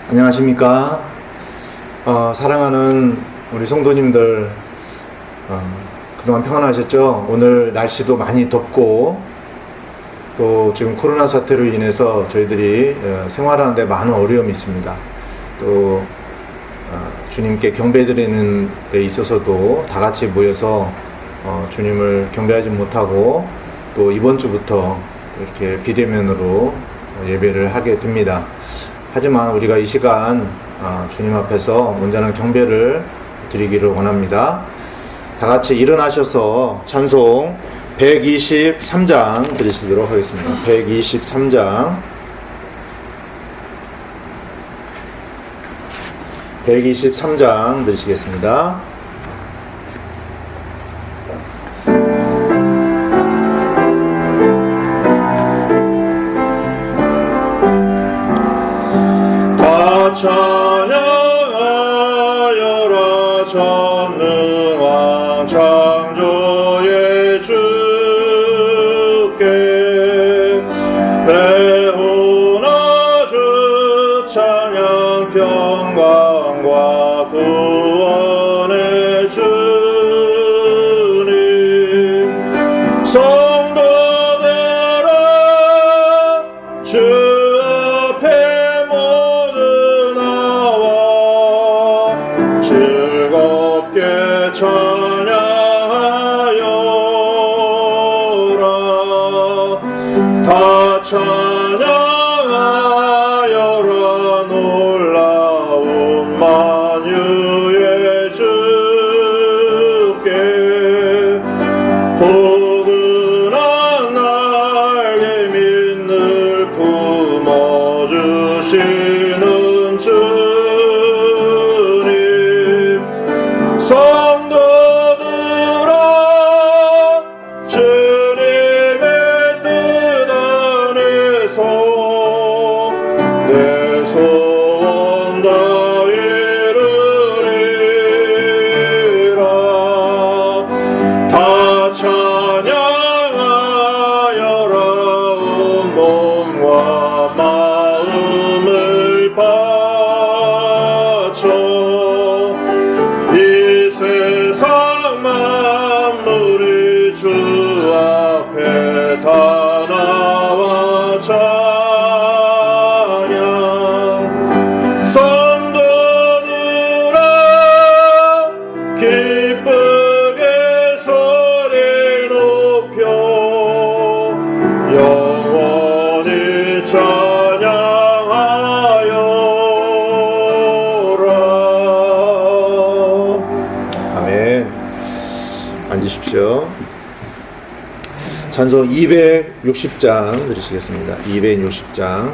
안녕하십니까. 사랑하는 우리 성도님들, 그동안 평안하셨죠? 오늘 날씨도 많이 덥고 또 지금 코로나 사태로 인해서 저희들이 생활하는데 많은 어려움이 있습니다. 또 주님께 경배드리는 데 있어서도 다 같이 모여서 주님을 경배하지 못하고 또 이번 주부터 이렇게 비대면으로 예배를 하게 됩니다. 하지만 우리가 이 시간 주님 앞에서 온전한 경배를 드리기를 원합니다. 다 같이 일어나셔서 찬송 123장 드리시도록 하겠습니다. 123장 123장 드리시겠습니다. 찬양하여라 전능한 창조의 주께 배우나 주 찬양 평강과 구원의 주님 성도들아 주 찬양하여라 다 찬양하여라 놀라운 만유의 주께 포근한 날개 밑늘 품어주시는 주님 성도들아 주님의 뜻 안에서 내 소원 다이루리라 다 찬양하여라 온 몸과 마음을 바쳐 이 세상 만물이 주 앞에 다 나와 찬양 성도들아 기쁘게 소리 높여 영원히 찬양하여라. 아멘. 앉으십시오. 찬송 260장 드리시겠습니다. 260장.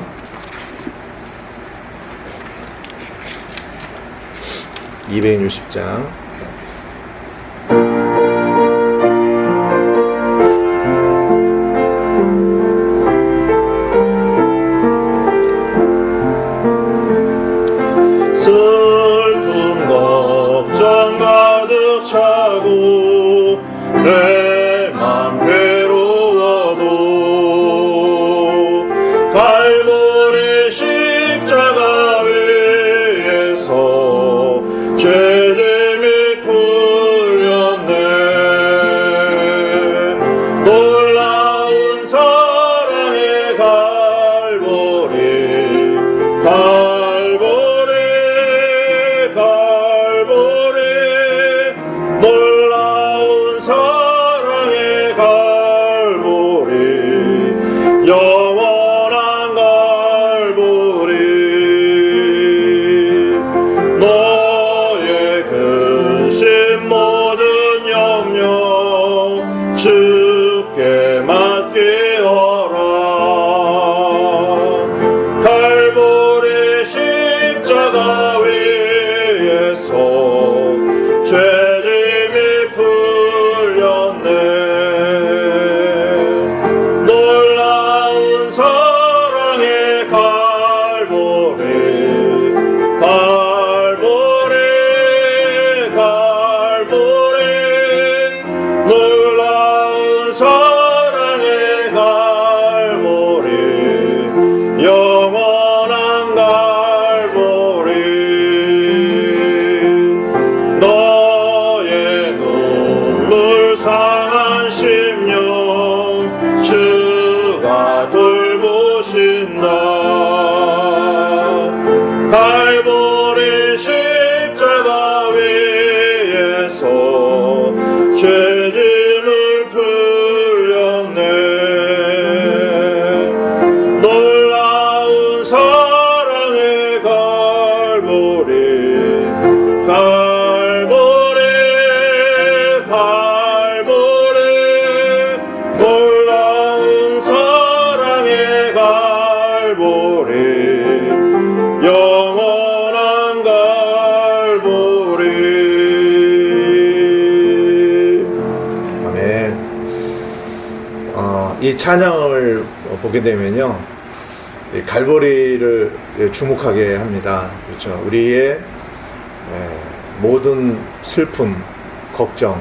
슬픔 걱정 가득 차고 내 맘 괴로워도 갈보리 십자가 위에서 죄짐이 돌보신다. 갈보리 십자가 위에서 죄짐을 풀렸네. 놀라운 사랑의 갈보리 갈보리 갈보리 놀라운 사랑의 갈보리 영원한 갈보리. 아멘. 이 찬양을 보게 되면요, 이 갈보리를 주목하게 합니다. 그렇죠. 우리의 모든 슬픔, 걱정,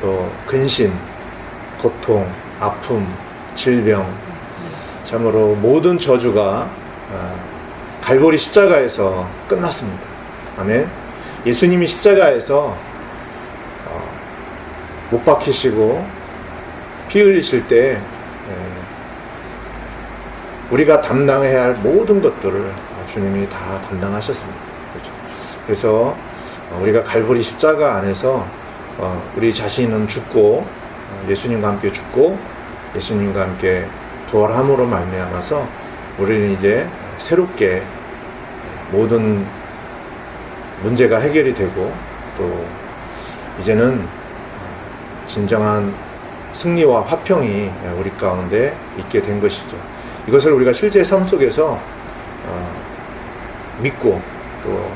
또 근심, 고통, 아픔, 질병, 참으로 모든 저주가 갈보리 십자가에서 끝났습니다. 아멘. 예수님이 십자가에서 못 박히시고 피 흘리실 때 우리가 담당해야 할 모든 것들을 주님이 다 담당하셨습니다. 그렇죠? 그래서 우리가 갈보리 십자가 안에서 우리 자신은 죽고 예수님과 함께 죽고 예수님과 함께 부활함으로 말미암아서 우리는 이제 새롭게 모든 문제가 해결이 되고 또 이제는 진정한 승리와 화평이 우리 가운데 있게 된 것이죠. 이것을 우리가 실제 삶 속에서 믿고 또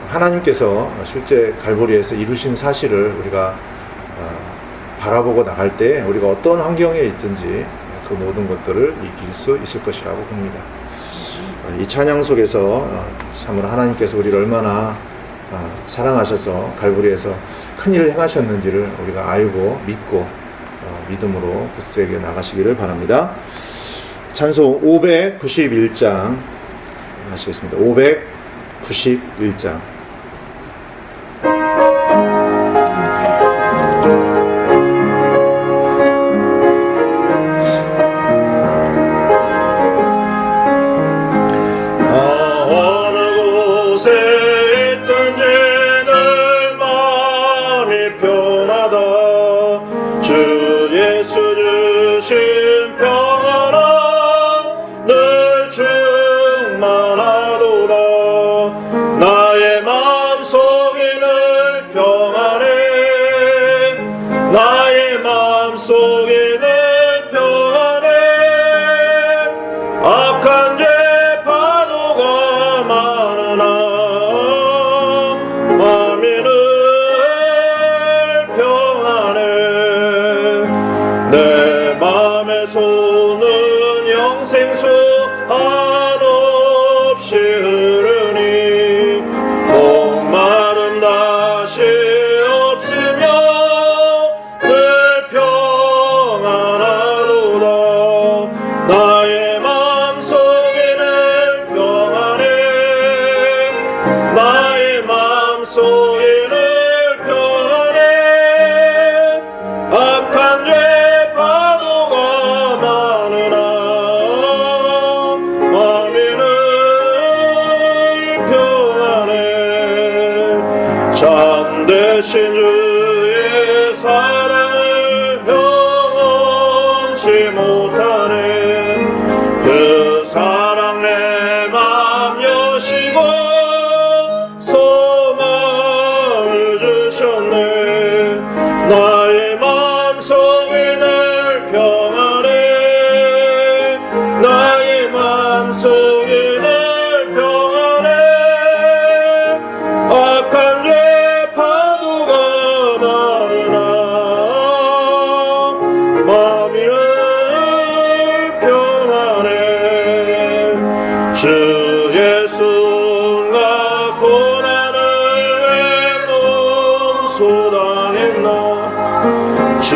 하나님께서 실제 갈보리에서 이루신 사실을 우리가 바라보고 나갈 때 우리가 어떤 환경에 있든지 그 모든 것들을 이길 수 있을 것이라고 봅니다. 이 찬양 속에서 참으로 하나님께서 우리를 얼마나 사랑하셔서 갈보리에서 큰 일을 행하셨는지를 우리가 알고 믿고 믿음으로 굳세게 나가시기를 바랍니다. 찬송 591장 하시겠습니다. 591장. 참되신 주의 사랑을 경험치 못하네. 그 사랑 내 맘 여시고 소망을 주셨네. 나의 마음속에 늘 평안해. 나의 마음속에 늘 평안해. 악한 죄 주 예수 온갖 고난을 왜 용서당했나. 주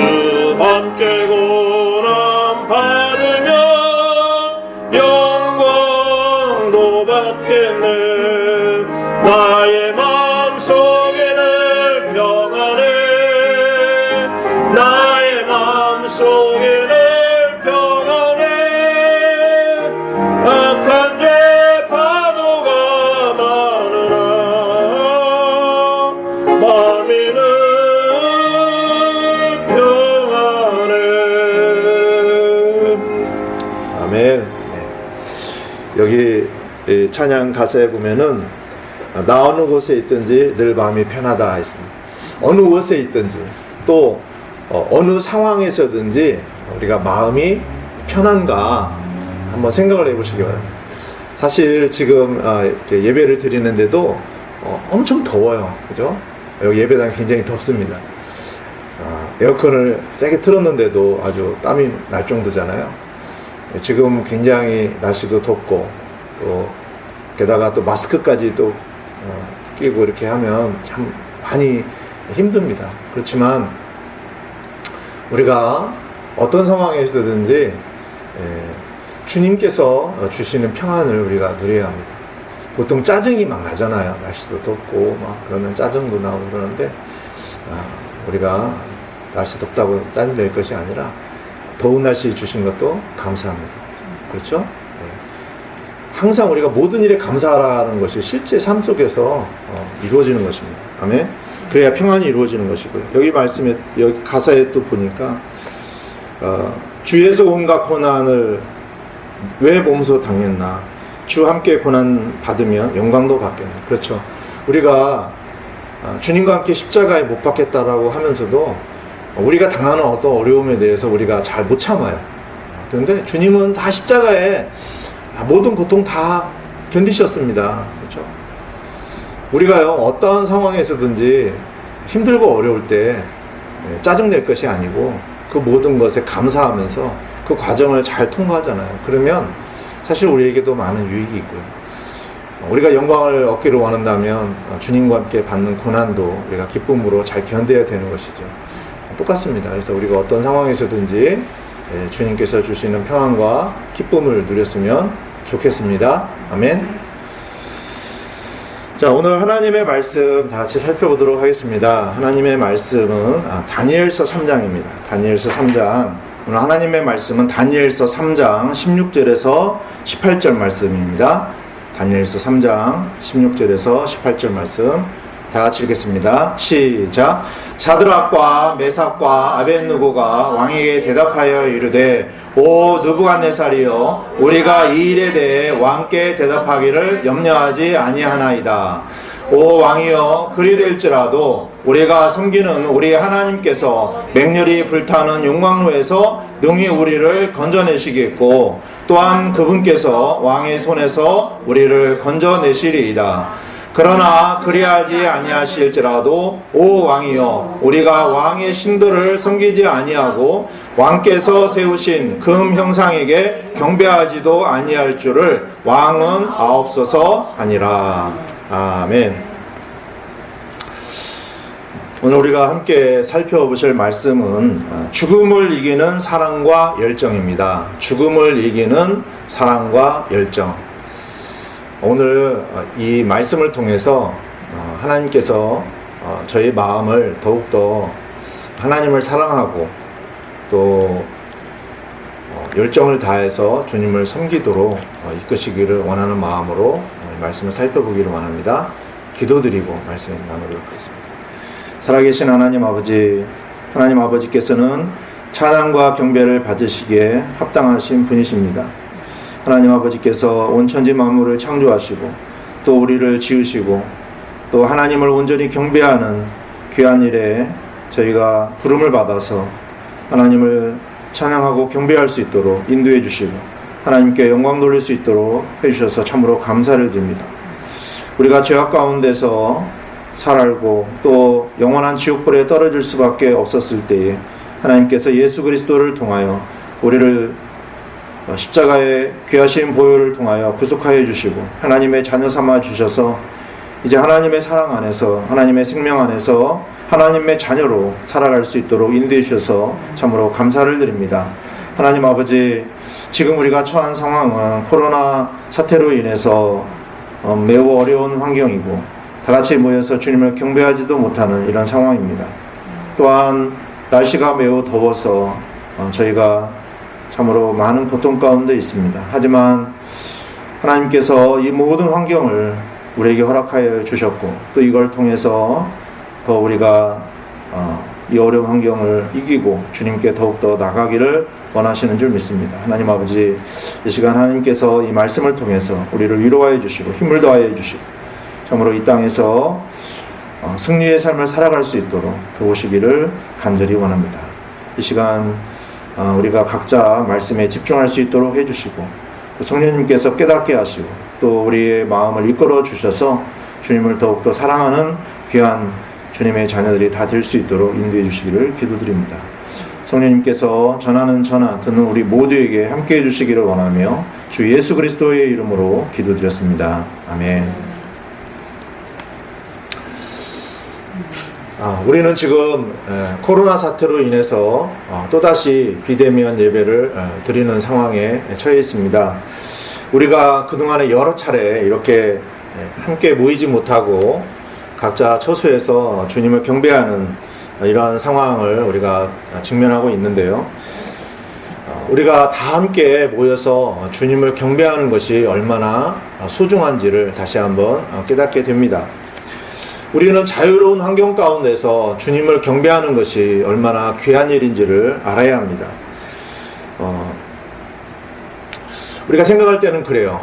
함께 고난 받으며 영광도 받겠네. 나의 마음속에 늘 평안해. 나의 마음속에 늘 평안해. 아멘. 네. 여기 이 찬양 가사에 보면은 나 어느 곳에 있든지 늘 마음이 편하다 했습니다. 어느 곳에 있든지 또 어느 상황에서든지 우리가 마음이 편한가 한번 생각을 해보시기 바랍니다. 사실 지금 이렇게 예배를 드리는데도 엄청 더워요. 그죠? 여기 예배당 굉장히 덥습니다. 에어컨을 세게 틀었는데도 아주 땀이 날 정도잖아요. 지금 굉장히 날씨도 덥고 또 게다가 또 마스크까지 또 끼고 이렇게 하면 참 많이 힘듭니다. 그렇지만 우리가 어떤 상황에서든지 주님께서 주시는 평안을 우리가 누려야 합니다. 보통 짜증이 막 나잖아요. 날씨도 덥고 막 그러면 짜증도 나오고 그러는데 우리가 날씨 덥다고 짜증 낼 것이 아니라 더운 날씨 주신 것도 감사합니다. 그렇죠? 항상 우리가 모든 일에 감사하라는 것이 실제 삶 속에서 이루어지는 것입니다. 아멘. 그래야 평안이 이루어지는 것이고요. 여기 말씀에 여기 가사에 또 보니까 주에서 온갖 고난을 왜 몸소 당했나? 주 함께 고난 받으면 영광도 받겠네. 그렇죠. 우리가 주님과 함께 십자가에 못 박겠다라고 하면서도 우리가 당하는 어떤 어려움에 대해서 우리가 잘 못 참아요. 그런데 주님은 다 십자가에 모든 고통 다 견디셨습니다. 그렇죠? 우리가요, 어떠한 상황에서든지 힘들고 어려울 때 짜증낼 것이 아니고 그 모든 것에 감사하면서 그 과정을 잘 통과하잖아요. 그러면 사실 우리에게도 많은 유익이 있고요. 우리가 영광을 얻기를 원한다면 주님과 함께 받는 고난도 우리가 기쁨으로 잘 견뎌야 되는 것이죠. 똑같습니다. 그래서 우리가 어떤 상황에서든지 주님께서 주시는 평안과 기쁨을 누렸으면 좋겠습니다. 아멘. 자, 오늘 하나님의 말씀 다 같이 살펴보도록 하겠습니다. 하나님의 말씀은 다니엘서 3장입니다. 다니엘서 3장. 오늘 하나님의 말씀은 다니엘서 3장 16절에서 18절 말씀입니다. 다니엘서 3장 16절에서 18절 말씀 다 같이 읽겠습니다. 시작. 사드락과 메삭과 아벳느고가 왕에게 대답하여 이르되 오 느부갓네살이여 우리가 이 일에 대해 왕께 대답하기를 염려하지 아니하나이다. 오 왕이여 그리 될지라도 우리가 섬기는 우리 하나님께서 맹렬히 불타는 용광로에서 능히 우리를 건져내시겠고 또한 그분께서 왕의 손에서 우리를 건져내시리이다. 그러나 그리하지 아니하실지라도 오 왕이여 우리가 왕의 신들을 섬기지 아니하고 왕께서 세우신 금 형상에게 경배하지도 아니할 줄을 왕은 아옵소서 하니라. 아멘. 오늘 우리가 함께 살펴보실 말씀은 죽음을 이기는 사랑과 열정입니다. 죽음을 이기는 사랑과 열정. 오늘 이 말씀을 통해서 하나님께서 저희 마음을 더욱더 하나님을 사랑하고 또 열정을 다해서 주님을 섬기도록 이끄시기를 원하는 마음으로 말씀을 살펴보기를 원합니다. 기도드리고 말씀을 나누도록 하겠습니다. 살아계신 하나님 아버지, 하나님 아버지께서는 찬양과 경배를 받으시기에 합당하신 분이십니다. 하나님 아버지께서 온 천지 만물을 창조하시고 또 우리를 지으시고 또 하나님을 온전히 경배하는 귀한 일에 저희가 부름을 받아서 하나님을 찬양하고 경배할 수 있도록 인도해 주시고 하나님께 영광 돌릴 수 있도록 해주셔서 참으로 감사를 드립니다. 우리가 죄악 가운데서 살고 또 영원한 지옥불에 떨어질 수밖에 없었을 때에 하나님께서 예수 그리스도를 통하여 우리를 십자가의 귀하신 보혈을 통하여 구속하여 주시고 하나님의 자녀 삼아 주셔서 이제 하나님의 사랑 안에서 하나님의 생명 안에서 하나님의 자녀로 살아갈 수 있도록 인도해 주셔서 참으로 감사를 드립니다. 하나님 아버지, 지금 우리가 처한 상황은 코로나 사태로 인해서 매우 어려운 환경이고 다같이 모여서 주님을 경배하지도 못하는 이런 상황입니다. 또한 날씨가 매우 더워서 저희가 참으로 많은 고통 가운데 있습니다. 하지만 하나님께서 이 모든 환경을 우리에게 허락하여 주셨고 또 이걸 통해서 더 우리가 이 어려운 환경을 이기고 주님께 더욱더 나가기를 원하시는 줄 믿습니다. 하나님 아버지, 이 시간 하나님께서 이 말씀을 통해서 우리를 위로하여 주시고 힘을 더하여 주시고 참으로 이 땅에서 승리의 삶을 살아갈 수 있도록 도우시기를 간절히 원합니다. 이 시간 우리가 각자 말씀에 집중할 수 있도록 해주시고 또 성령님께서 깨닫게 하시고 또 우리의 마음을 이끌어 주셔서 주님을 더욱더 사랑하는 귀한 주님의 자녀들이 다 될 수 있도록 인도해 주시기를 기도드립니다. 성령님께서 전하는 전하 듣는 우리 모두에게 함께 해주시기를 원하며 주 예수 그리스도의 이름으로 기도드렸습니다. 아멘. 우리는 지금 코로나 사태로 인해서 또다시 비대면 예배를 드리는 상황에 처해 있습니다. 우리가 그동안에 여러 차례 이렇게 함께 모이지 못하고 각자 처소에서 주님을 경배하는 이러한 상황을 우리가 직면하고 있는데요. 우리가 다 함께 모여서 주님을 경배하는 것이 얼마나 소중한지를 다시 한번 깨닫게 됩니다. 우리는 자유로운 환경 가운데서 주님을 경배하는 것이 얼마나 귀한 일인지를 알아야 합니다. 우리가 생각할 때는 그래요.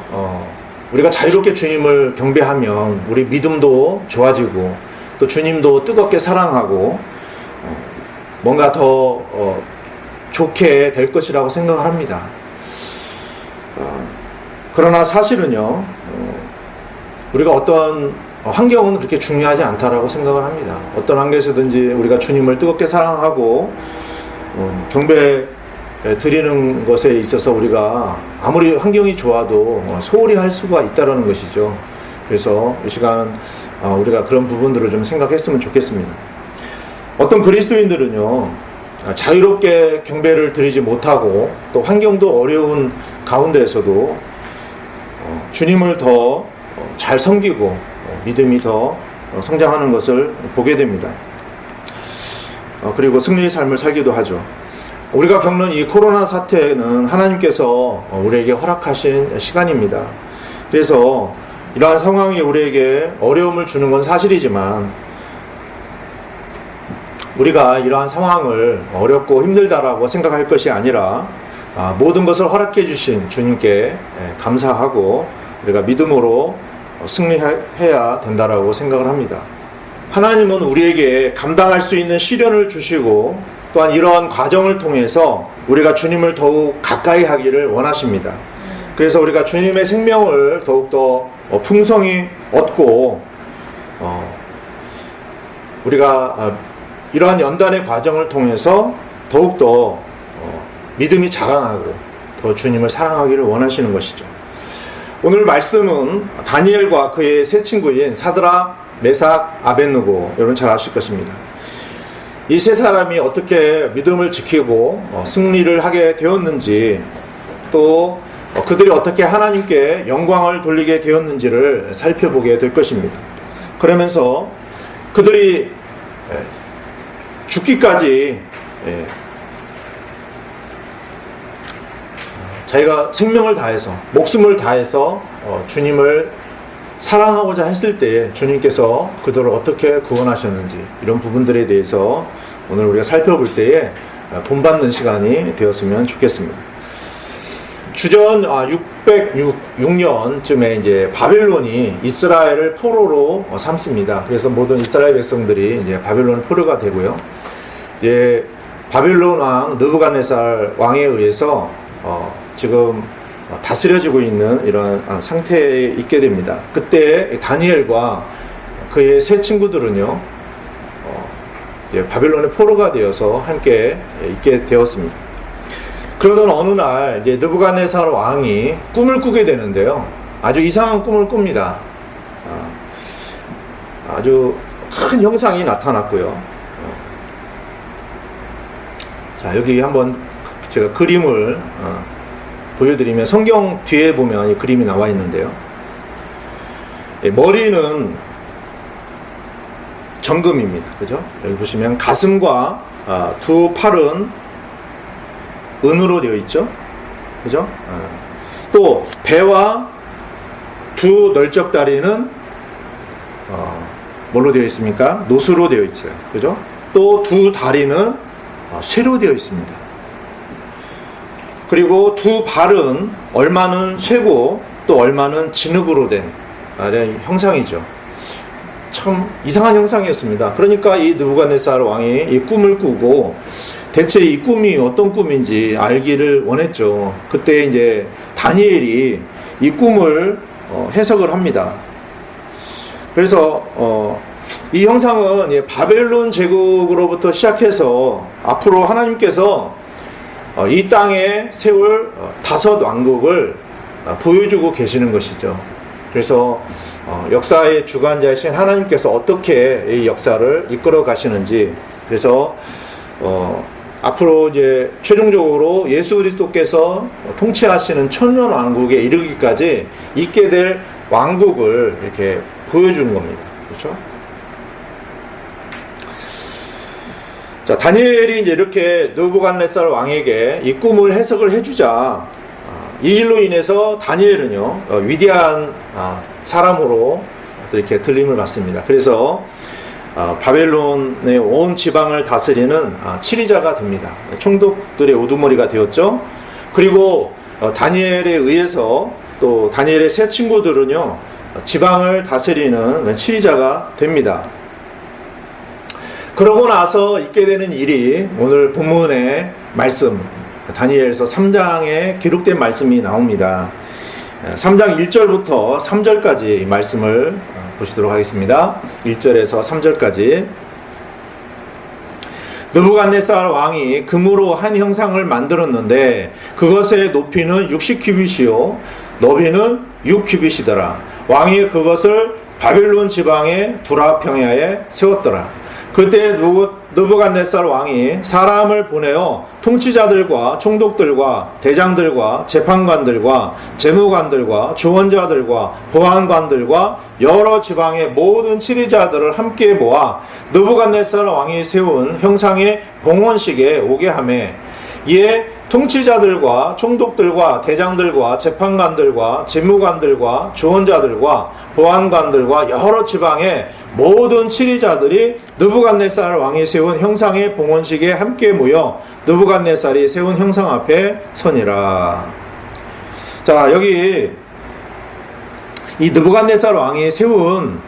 우리가 자유롭게 주님을 경배하면 우리 믿음도 좋아지고 또 주님도 뜨겁게 사랑하고 뭔가 더 좋게 될 것이라고 생각을 합니다. 그러나 사실은요, 우리가 어떤 환경은 그렇게 중요하지 않다라고 생각을 합니다. 어떤 환경에서든지 우리가 주님을 뜨겁게 사랑하고 경배 드리는 것에 있어서 우리가 아무리 환경이 좋아도 소홀히 할 수가 있다는 것이죠. 그래서 이 시간 우리가 그런 부분들을 좀 생각했으면 좋겠습니다. 어떤 그리스도인들은요, 자유롭게 경배를 드리지 못하고 또 환경도 어려운 가운데에서도 주님을 더 잘 섬기고 믿음이 더 성장하는 것을 보게 됩니다. 그리고 승리의 삶을 살기도 하죠. 우리가 겪는 이 코로나 사태는 하나님께서 우리에게 허락하신 시간입니다. 그래서 이러한 상황이 우리에게 어려움을 주는 건 사실이지만 우리가 이러한 상황을 어렵고 힘들다라고 생각할 것이 아니라 모든 것을 허락해 주신 주님께 감사하고 우리가 믿음으로 승리해야 된다라고 생각을 합니다. 하나님은 우리에게 감당할 수 있는 시련을 주시고 또한 이러한 과정을 통해서 우리가 주님을 더욱 가까이 하기를 원하십니다. 그래서 우리가 주님의 생명을 더욱더 풍성히 얻고 우리가 이러한 연단의 과정을 통해서 더욱더 믿음이 자라나고 더 주님을 사랑하기를 원하시는 것이죠. 오늘 말씀은 다니엘과 그의 세 친구인 사드락, 메삭, 아벳느고, 여러분 잘 아실 것입니다. 이 세 사람이 어떻게 믿음을 지키고 승리를 하게 되었는지 또 그들이 어떻게 하나님께 영광을 돌리게 되었는지를 살펴보게 될 것입니다. 그러면서 그들이 죽기까지 자기가 생명을 다해서 목숨을 다해서 주님을 사랑하고자 했을 때 주님께서 그들을 어떻게 구원하셨는지 이런 부분들에 대해서 오늘 우리가 살펴볼 때에 본받는 시간이 되었으면 좋겠습니다. 주전 606년쯤에 이제 바벨론이 이스라엘을 포로로 삼습니다. 그래서 모든 이스라엘 백성들이 이제 바벨론 포로가 되고요. 이제 바벨론 왕 느부갓네살 왕에 의해서 지금 다스려지고 있는 이런 상태에 있게 됩니다. 그때 다니엘과 그의 세 친구들은요, 바벨론의 포로가 되어서 함께 있게 되었습니다. 그러던 어느 날 이제 느부갓네살 왕이 꿈을 꾸게 되는데요, 아주 이상한 꿈을 꿉니다. 아주 큰 형상이 나타났고요. 자, 여기 한번 제가 그림을 보여드리면 성경 뒤에 보면 이 그림이 나와 있는데요. 머리는 정금입니다. 그죠? 여기 보시면 가슴과 두 팔은 은으로 되어 있죠. 그죠? 또 배와 두 널쩍다리는 뭘로 되어 있습니까? 노수로 되어 있죠. 그죠? 또 두 다리는 쇠로 되어 있습니다. 그리고 두 발은 얼마는 쇠고 또 얼마는 진흙으로 된 형상이죠. 참 이상한 형상이었습니다. 그러니까 이 느부갓네살 왕이 이 꿈을 꾸고 대체 이 꿈이 어떤 꿈인지 알기를 원했죠. 그때 이제 다니엘이 이 꿈을 해석을 합니다. 그래서 이 형상은 바벨론 제국으로부터 시작해서 앞으로 하나님께서 이 땅에 세울 5 왕국을 보여주고 계시는 것이죠. 그래서 역사의 주관자이신 하나님께서 어떻게 이 역사를 이끌어 가시는지, 그래서 앞으로 이제 최종적으로 예수 그리스도께서 통치하시는 천년 왕국에 이르기까지 있게 될 왕국을 이렇게 보여주는 겁니다. 그렇죠? 자, 다니엘이 이제 이렇게 느부갓네살 왕에게 이 꿈을 해석을 해주자, 이 일로 인해서 다니엘은요 위대한 사람으로 이렇게 들림을 받습니다. 그래서 바벨론의 온 지방을 다스리는 치리자가 됩니다. 총독들의 우두머리가 되었죠. 그리고 다니엘에 의해서 또 다니엘의 세 친구들은요 지방을 다스리는 치리자가 됩니다. 그러고 나서 있게 되는 일이 오늘 본문의 말씀, 다니엘서 3장에 기록된 말씀이 나옵니다. 3장 1절부터 3절까지 말씀을 보시도록 하겠습니다. 1절에서 3절까지. 느부갓네살 왕이 금으로 한 형상을 만들었는데 그것의 높이는 60규빗이요 너비는 6규빗이더라. 왕이 그것을 바벨론 지방의 두라 평야에 세웠더라. 그때 느부갓네살 왕이 사람을 보내어 통치자들과 총독들과 대장들과 재판관들과 재무관들과 주원자들과 보안관들과 여러 지방의 모든 치리자들을 함께 모아 느부갓네살 왕이 세운 형상의 봉헌식에 오게 하매 이에 통치자들과 총독들과 대장들과 재판관들과 재무관들과 주원자들과 보안관들과 여러 지방의 모든 치리자들이 느부갓네살 왕이 세운 형상의 봉헌식에 함께 모여 느부갓네살이 세운 형상 앞에 서니라. 자, 여기 이 느부갓네살 왕이 세운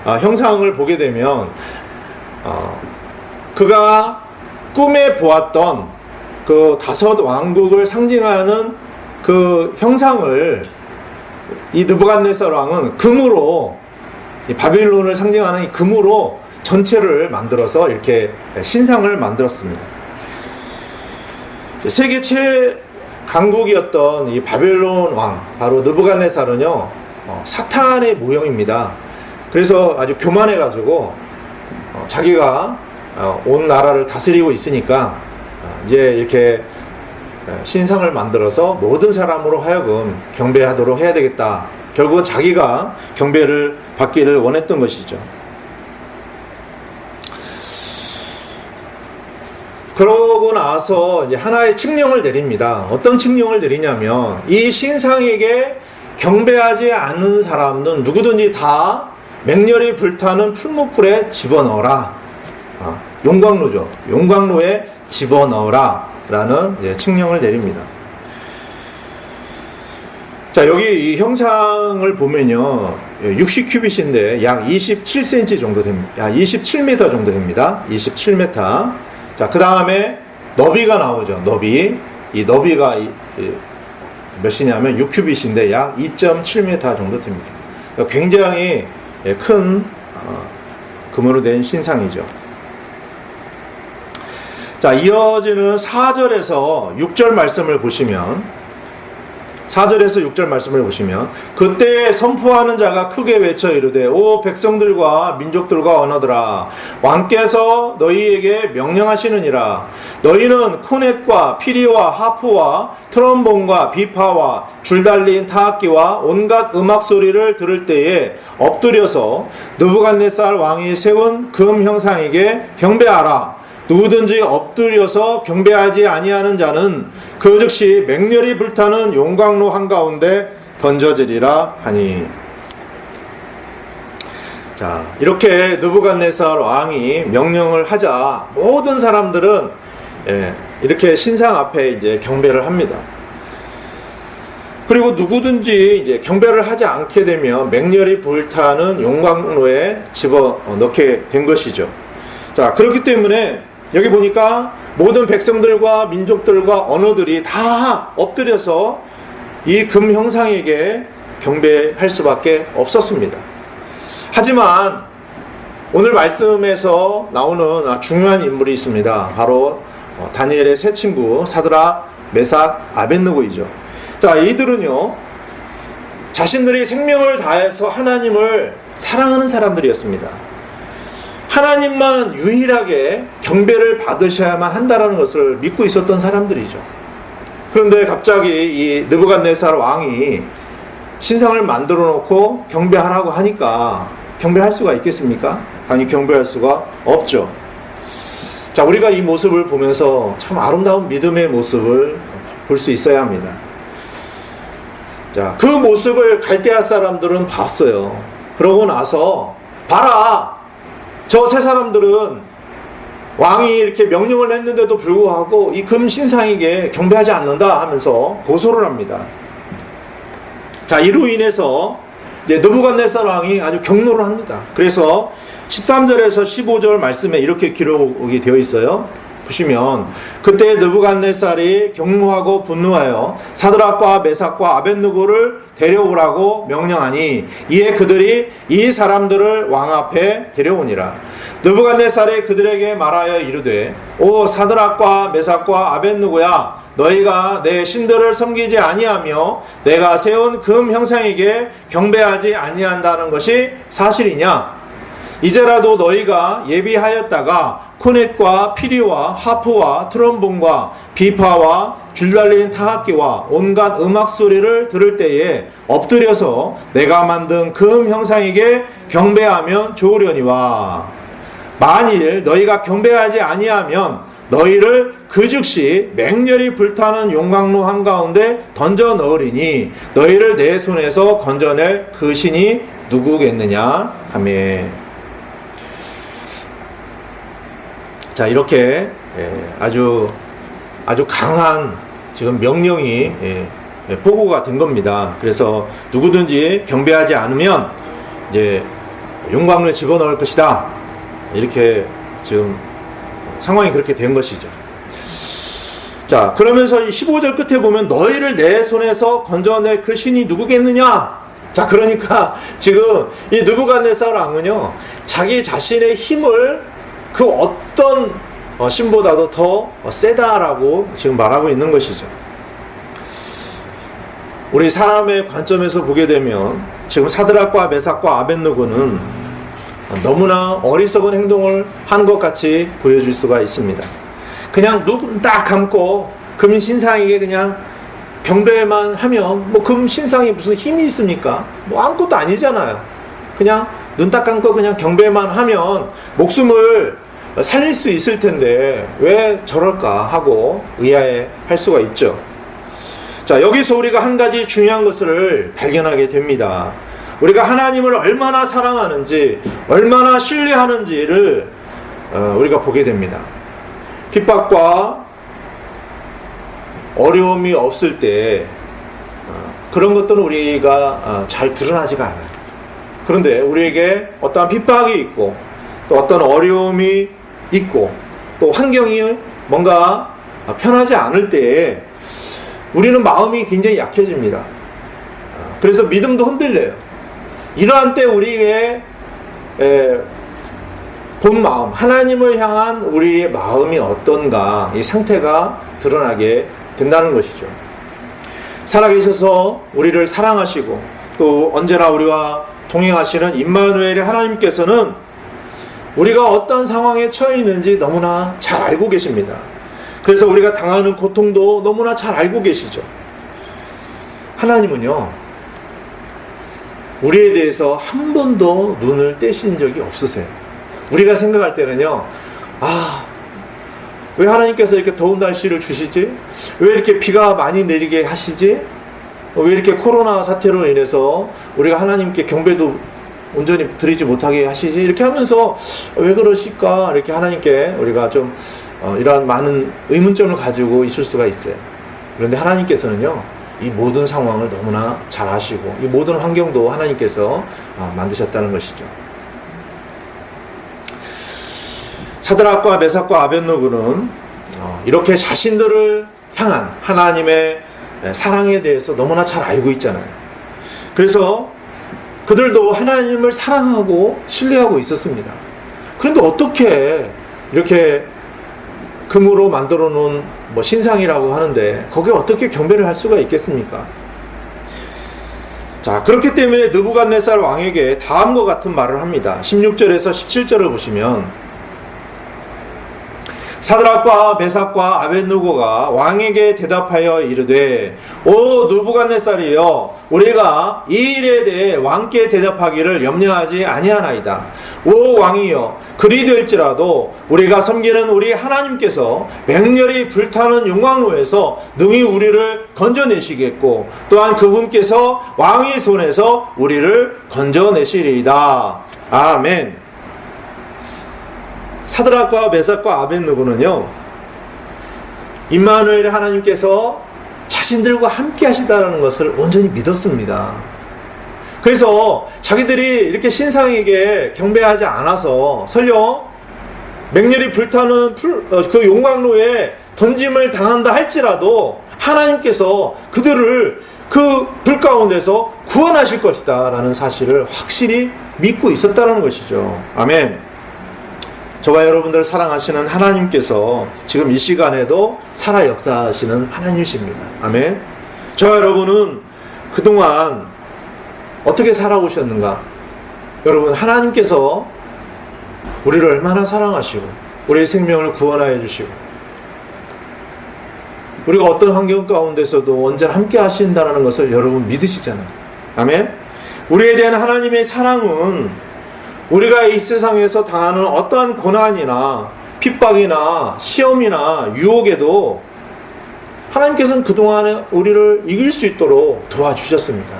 형상을 보게 되면 그가 꿈에 보았던 그 5 왕국을 상징하는 그 형상을 이 느부갓네살 왕은 금으로, 이 바빌론을 상징하는 이 금으로 전체를 만들어서 이렇게 신상을 만들었습니다. 세계 최강국이었던 이 바벨론 왕, 바로 느부갓네살은요 사탄의 모형입니다. 그래서 아주 교만해가지고 자기가 온 나라를 다스리고 있으니까 이제 이렇게 신상을 만들어서 모든 사람으로 하여금 경배하도록 해야 되겠다. 결국은 자기가 경배를 받기를 원했던 것이죠. 그러고 나서 이제 하나의 칙령을 내립니다. 어떤 칙령을 내리냐면 이 신상에게 경배하지 않는 사람은 누구든지 다 맹렬히 불타는 풀무불에 집어넣어라. 용광로죠. 용광로에 집어넣어라 라는 칙령을 내립니다. 자, 여기 이 형상을 보면요 60규빗인데 약 27cm 정도 됩니다. 27m 정도 됩니다. 27m. 자, 그 다음에 너비가 나오죠. 너비. 이 너비가 몇이냐면 6규빗인데 약 2.7m 정도 됩니다. 굉장히 큰 금으로 된 신상이죠. 자, 이어지는 4절에서 6절 말씀을 보시면, 4절에서 6절 말씀을 보시면, 그때 선포하는 자가 크게 외쳐 이르되 오 백성들과 민족들과 언어들아 왕께서 너희에게 명령하시느니라. 너희는 코넷과 피리와 하프와 트럼본과 비파와 줄달린 타악기와 온갖 음악 소리를 들을 때에 엎드려서 느부갓네살 왕이 세운 금 형상에게 경배하라. 누구든지 엎드려서 경배하지 아니하는 자는 그 즉시 맹렬히 불타는 용광로 한가운데 던져지리라 하니. 자, 이렇게 느부갓네살 왕이 명령을 하자 모든 사람들은 이렇게 신상 앞에 이제 경배를 합니다. 그리고 누구든지 이제 경배를 하지 않게 되면 맹렬히 불타는 용광로에 집어넣게 된 것이죠. 자, 그렇기 때문에 여기 보니까 모든 백성들과 민족들과 언어들이 다 엎드려서 이 금 형상에게 경배할 수밖에 없었습니다. 하지만 오늘 말씀에서 나오는 중요한 인물이 있습니다. 바로 다니엘의 세 친구 사드락, 메삭, 아벳느고이죠. 자, 이들은요, 자신들이 생명을 다해서 하나님을 사랑하는 사람들이었습니다. 하나님만 유일하게 경배를 받으셔야만 한다는 것을 믿고 있었던 사람들이죠. 그런데 갑자기 이 느부갓네살 왕이 신상을 만들어 놓고 경배하라고 하니까 경배할 수가 있겠습니까? 아니, 경배할 수가 없죠. 자, 우리가 이 모습을 보면서 참 아름다운 믿음의 모습을 볼 수 있어야 합니다. 자, 그 모습을 갈대아 사람들은 봤어요. 그러고 나서 봐라, 저 세 사람들은 왕이 이렇게 명령을 했는데도 불구하고 이 금 신상에게 경배하지 않는다 하면서 고소를 합니다. 자, 이로 인해서 이제 느부갓네살 왕이 아주 경노를 합니다. 그래서 13절에서 15절 말씀에 이렇게 기록이 되어 있어요. 보시면 그때 느부갓네살이 경노하고 분노하여 사드락과 메삭과 아벳느고를 데려오라고 명령하니 이에 그들이 이 사람들을 왕 앞에 데려오니라. 느부갓네살이 그들에게 말하여 이르되 오 사드락과 메삭과 아벳느고야, 너희가 내 신들을 섬기지 아니하며 내가 세운 금 형상에게 경배하지 아니한다는 것이 사실이냐? 이제라도 너희가 예비하였다가 코넷과 피리와 하프와 트럼본과 비파와 줄달린 타악기와 온갖 음악 소리를 들을 때에 엎드려서 내가 만든 금 형상에게 경배하면 좋으려니와, 만일 너희가 경배하지 아니하면 너희를 그 즉시 맹렬히 불타는 용광로 한가운데 던져 넣으리니 너희를 내 손에서 건져낼 그 신이 누구겠느냐 하며. 자, 이렇게 아주 강한 지금 명령이 보고가 된 겁니다. 그래서 누구든지 경배하지 않으면 이제 용광로에 집어넣을 것이다. 이렇게 지금 상황이 그렇게 된 것이죠. 자, 그러면서 15절 끝에 보면 너희를 내 손에서 건져낼 그 신이 누구겠느냐? 자, 그러니까 지금 이 느부갓네살 왕은요, 자기 자신의 힘을 그 어떤 신보다도 더 세다라고 지금 말하고 있는 것이죠. 우리 사람의 관점에서 보게 되면 지금 사드락과 메삭과 아벳느고는 너무나 어리석은 행동을 한 것 같이 보여질 수가 있습니다. 그냥 눈 딱 감고 금 신상에게 그냥 경배만 하면 뭐 금 신상이 무슨 힘이 있습니까? 뭐 아무것도 아니잖아요. 그냥 눈 딱 감고 그냥 경배만 하면 목숨을 살릴 수 있을 텐데 왜 저럴까 하고 의아해할 수가 있죠. 자, 여기서 우리가 한 가지 중요한 것을 발견하게 됩니다. 우리가 하나님을 얼마나 사랑하는지, 얼마나 신뢰하는지를 우리가 보게 됩니다. 핍박과 어려움이 없을 때 그런 것들은 우리가 잘 드러나지가 않아요. 그런데 우리에게 어떠한 핍박이 있고 또 어떤 어려움이 있고 또 환경이 뭔가 편하지 않을 때에 우리는 마음이 굉장히 약해집니다. 그래서 믿음도 흔들려요. 이러한 때 우리의 본 마음, 하나님을 향한 우리의 마음이 어떤가, 이 상태가 드러나게 된다는 것이죠. 살아계셔서 우리를 사랑하시고 또 언제나 우리와 동행하시는 임마누엘의 하나님께서는 우리가 어떤 상황에 처해 있는지 너무나 잘 알고 계십니다. 그래서 우리가 당하는 고통도 너무나 잘 알고 계시죠. 하나님은요, 우리에 대해서 한 번도 눈을 떼신 적이 없으세요. 우리가 생각할 때는요, 왜 하나님께서 이렇게 더운 날씨를 주시지? 왜 이렇게 비가 많이 내리게 하시지? 왜 이렇게 코로나 사태로 인해서 우리가 하나님께 경배도 온전히 드리지 못하게 하시지? 이렇게 하면서 왜 그러실까? 이렇게 하나님께 우리가 좀 이러한 많은 의문점을 가지고 있을 수가 있어요. 그런데 하나님께서는요, 이 모든 상황을 너무나 잘 아시고 이 모든 환경도 하나님께서 만드셨다는 것이죠. 사드락과 메삭과 아벳노고는 이렇게 자신들을 향한 하나님의 사랑에 대해서 너무나 잘 알고 있잖아요. 그래서 그들도 하나님을 사랑하고 신뢰하고 있었습니다. 그런데 어떻게 이렇게 금으로 만들어 놓은 신상이라고 하는데 거기에 어떻게 경배를 할 수가 있겠습니까? 자, 그렇기 때문에 느부갓네살 왕에게 다음과 같은 말을 합니다. 16절에서 17절을 보시면 사드락과 메삭과 아벳느고가 왕에게 대답하여 이르되 오 느부갓네살이여 우리가 이 일에 대해 왕께 대답하기를 염려하지 아니하나이다. 오 왕이여 그리 될지라도 우리가 섬기는 우리 하나님께서 맹렬히 불타는 용광로에서 능히 우리를 건져내시겠고 또한 그분께서 왕의 손에서 우리를 건져내시리이다. 아멘. 사드락과 메삭과 아벳느고는요 임마누엘 하나님께서 자신들과 함께 하시다라는 것을 온전히 믿었습니다. 그래서 자기들이 이렇게 신상에게 경배하지 않아서 설령 맹렬히 불타는 그 용광로에 던짐을 당한다 할지라도 하나님께서 그들을 그 불 가운데서 구원하실 것이다 라는 사실을 확실히 믿고 있었다는 것이죠. 아멘. 저와 여러분들을 사랑하시는 하나님께서 지금 이 시간에도 살아 역사하시는 하나님이십니다. 아멘. 저와 여러분은 그동안 어떻게 살아오셨는가? 여러분 하나님께서 우리를 얼마나 사랑하시고 우리의 생명을 구원하여 주시고 우리가 어떤 환경 가운데서도 언제나 함께 하신다는 것을 여러분 믿으시잖아요. 아멘. 우리에 대한 하나님의 사랑은 우리가 이 세상에서 당하는 어떠한 고난이나 핍박이나 시험이나 유혹에도 하나님께서는 그동안에 우리를 이길 수 있도록 도와주셨습니다.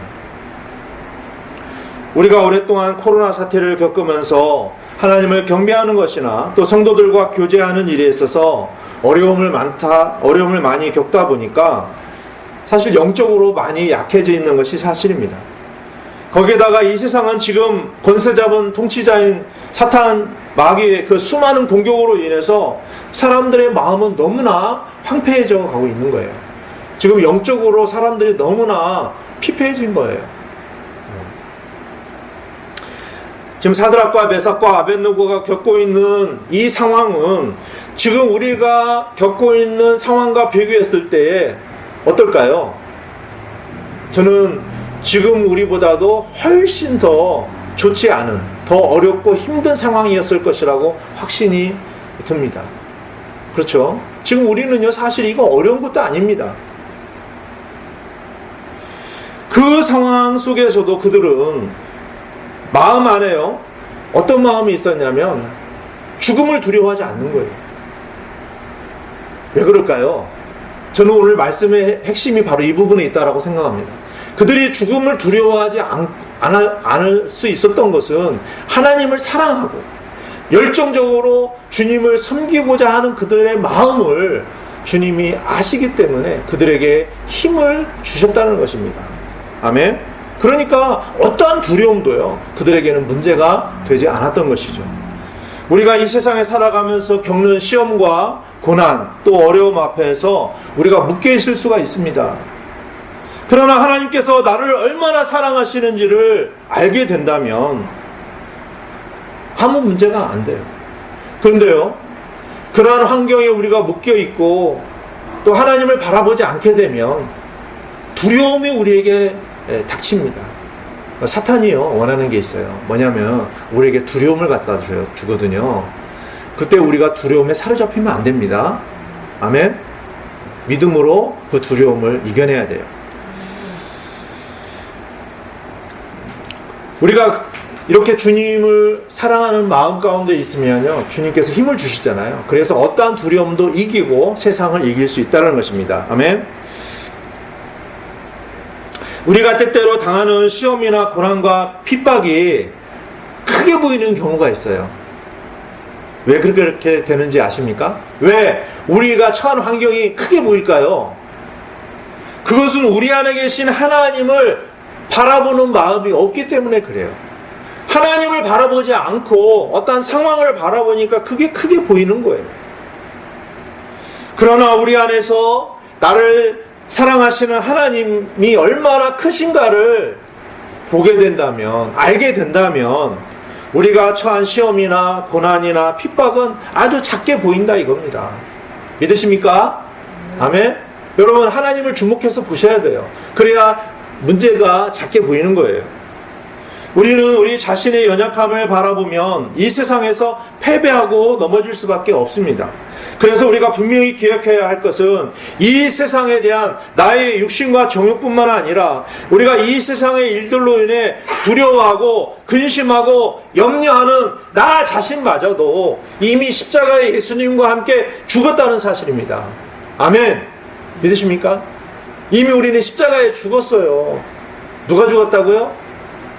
우리가 오랫동안 코로나 사태를 겪으면서 하나님을 경배하는 것이나 또 성도들과 교제하는 일에 있어서 어려움을 많이 겪다 보니까 사실 영적으로 많이 약해져 있는 것이 사실입니다. 거기에다가 이 세상은 지금 권세 잡은 통치자인 사탄 마귀의 그 수많은 공격으로 인해서 사람들의 마음은 너무나 황폐해져 가고 있는 거예요. 지금 영적으로 사람들이 너무나 피폐해진 거예요. 지금 사드락과 메삭과 아벳느고가 겪고 있는 이 상황은 지금 우리가 겪고 있는 상황과 비교했을 때 어떨까요? 저는 지금 우리보다도 훨씬 더 좋지 않은, 더 어렵고 힘든 상황이었을 것이라고 확신이 듭니다. 그렇죠? 지금 우리는요, 사실 이거 어려운 것도 아닙니다. 그 상황 속에서도 그들은 마음 안에요, 어떤 마음이 있었냐면 죽음을 두려워하지 않는 거예요. 왜 그럴까요? 저는 오늘 말씀의 핵심이 바로 이 부분에 있다고 생각합니다. 그들이 죽음을 두려워하지 않을 수 있었던 것은 하나님을 사랑하고 열정적으로 주님을 섬기고자 하는 그들의 마음을 주님이 아시기 때문에 그들에게 힘을 주셨다는 것입니다. 아멘. 그러니까 어떠한 두려움도요 그들에게는 문제가 되지 않았던 것이죠. 우리가 이 세상에 살아가면서 겪는 시험과 고난 또 어려움 앞에서 우리가 묶여 있을 수가 있습니다. 그러나 하나님께서 나를 얼마나 사랑하시는지를 알게 된다면 아무 문제가 안 돼요. 그런데요, 그러한 환경에 우리가 묶여 있고 또 하나님을 바라보지 않게 되면 두려움이 우리에게 닥칩니다. 사탄이요 원하는 게 있어요. 뭐냐면 우리에게 두려움을 갖다 주거든요. 그때 우리가 두려움에 사로잡히면 안 됩니다. 아멘. 믿음으로 그 두려움을 이겨내야 돼요. 우리가 이렇게 주님을 사랑하는 마음 가운데 있으면요 주님께서 힘을 주시잖아요. 그래서 어떠한 두려움도 이기고 세상을 이길 수 있다는 것입니다. 아멘. 우리가 때때로 당하는 시험이나 고난과 핍박이 크게 보이는 경우가 있어요. 왜 그렇게 되는지 아십니까? 왜 우리가 처한 환경이 크게 보일까요? 그것은 우리 안에 계신 하나님을 바라보는 마음이 없기 때문에 그래요. 하나님을 바라보지 않고 어떤 상황을 바라보니까 그게 크게 보이는 거예요. 그러나 우리 안에서 나를 사랑하시는 하나님이 얼마나 크신가를 보게 된다면, 알게 된다면 우리가 처한 시험이나 고난이나 핍박은 아주 작게 보인다 이겁니다. 믿으십니까? 아멘? 여러분, 하나님을 주목해서 보셔야 돼요. 그래야 문제가 작게 보이는 거예요. 우리는 우리 자신의 연약함을 바라보면 이 세상에서 패배하고 넘어질 수밖에 없습니다. 그래서 우리가 분명히 기억해야 할 것은 이 세상에 대한 나의 육신과 정욕뿐만 아니라 우리가 이 세상의 일들로 인해 두려워하고 근심하고 염려하는 나 자신마저도 이미 십자가의 예수님과 함께 죽었다는 사실입니다. 아멘. 믿으십니까? 이미 우리는 십자가에 죽었어요. 누가 죽었다고요?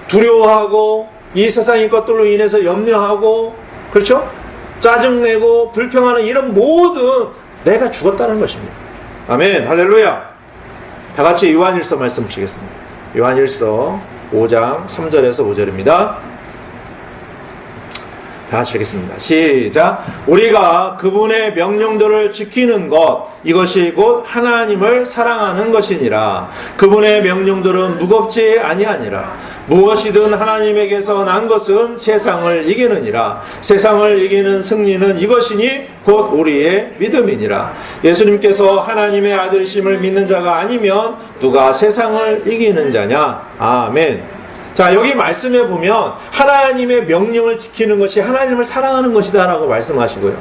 두려워하고 이 세상의 것들로 인해서 염려하고, 그렇죠? 짜증내고 불평하는 이런 모든 내가 죽었다는 것입니다. 아멘. 할렐루야. 다 같이 요한일서 말씀 보시겠습니다. 요한일서 5장 3절에서 5절입니다. 다 같이 읽겠습니다. 시작. 우리가 그분의 명령들을 지키는 것, 이것이 곧 하나님을 사랑하는 것이니라. 그분의 명령들은 무겁지 아니하니라. 무엇이든 하나님에게서 난 것은 세상을 이기느니라. 세상을 이기는 승리는 이것이니 곧 우리의 믿음이니라. 예수님께서 하나님의 아들이심을 믿는 자가 아니면 누가 세상을 이기는 자냐. 아멘. 자, 여기 말씀에 보면 하나님의 명령을 지키는 것이 하나님을 사랑하는 것이다 라고 말씀하시고요.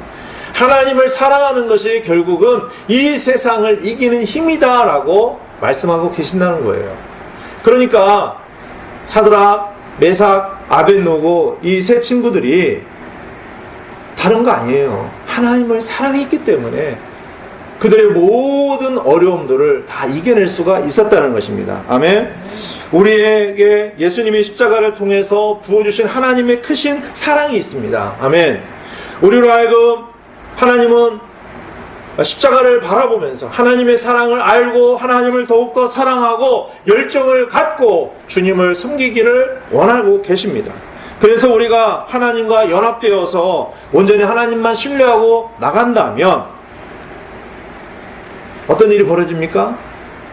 하나님을 사랑하는 것이 결국은 이 세상을 이기는 힘이다 라고 말씀하고 계신다는 거예요. 그러니까 사드락, 메삭, 아벳노고 이 세 친구들이 다른 거 아니에요. 하나님을 사랑했기 때문에 그들의 모든 어려움들을 다 이겨낼 수가 있었다는 것입니다. 아멘. 우리에게 예수님이 십자가를 통해서 부어주신 하나님의 크신 사랑이 있습니다. 아멘. 우리로 하여금 하나님은 십자가를 바라보면서 하나님의 사랑을 알고 하나님을 더욱더 사랑하고 열정을 갖고 주님을 섬기기를 원하고 계십니다. 그래서 우리가 하나님과 연합되어서 온전히 하나님만 신뢰하고 나간다면 어떤 일이 벌어집니까?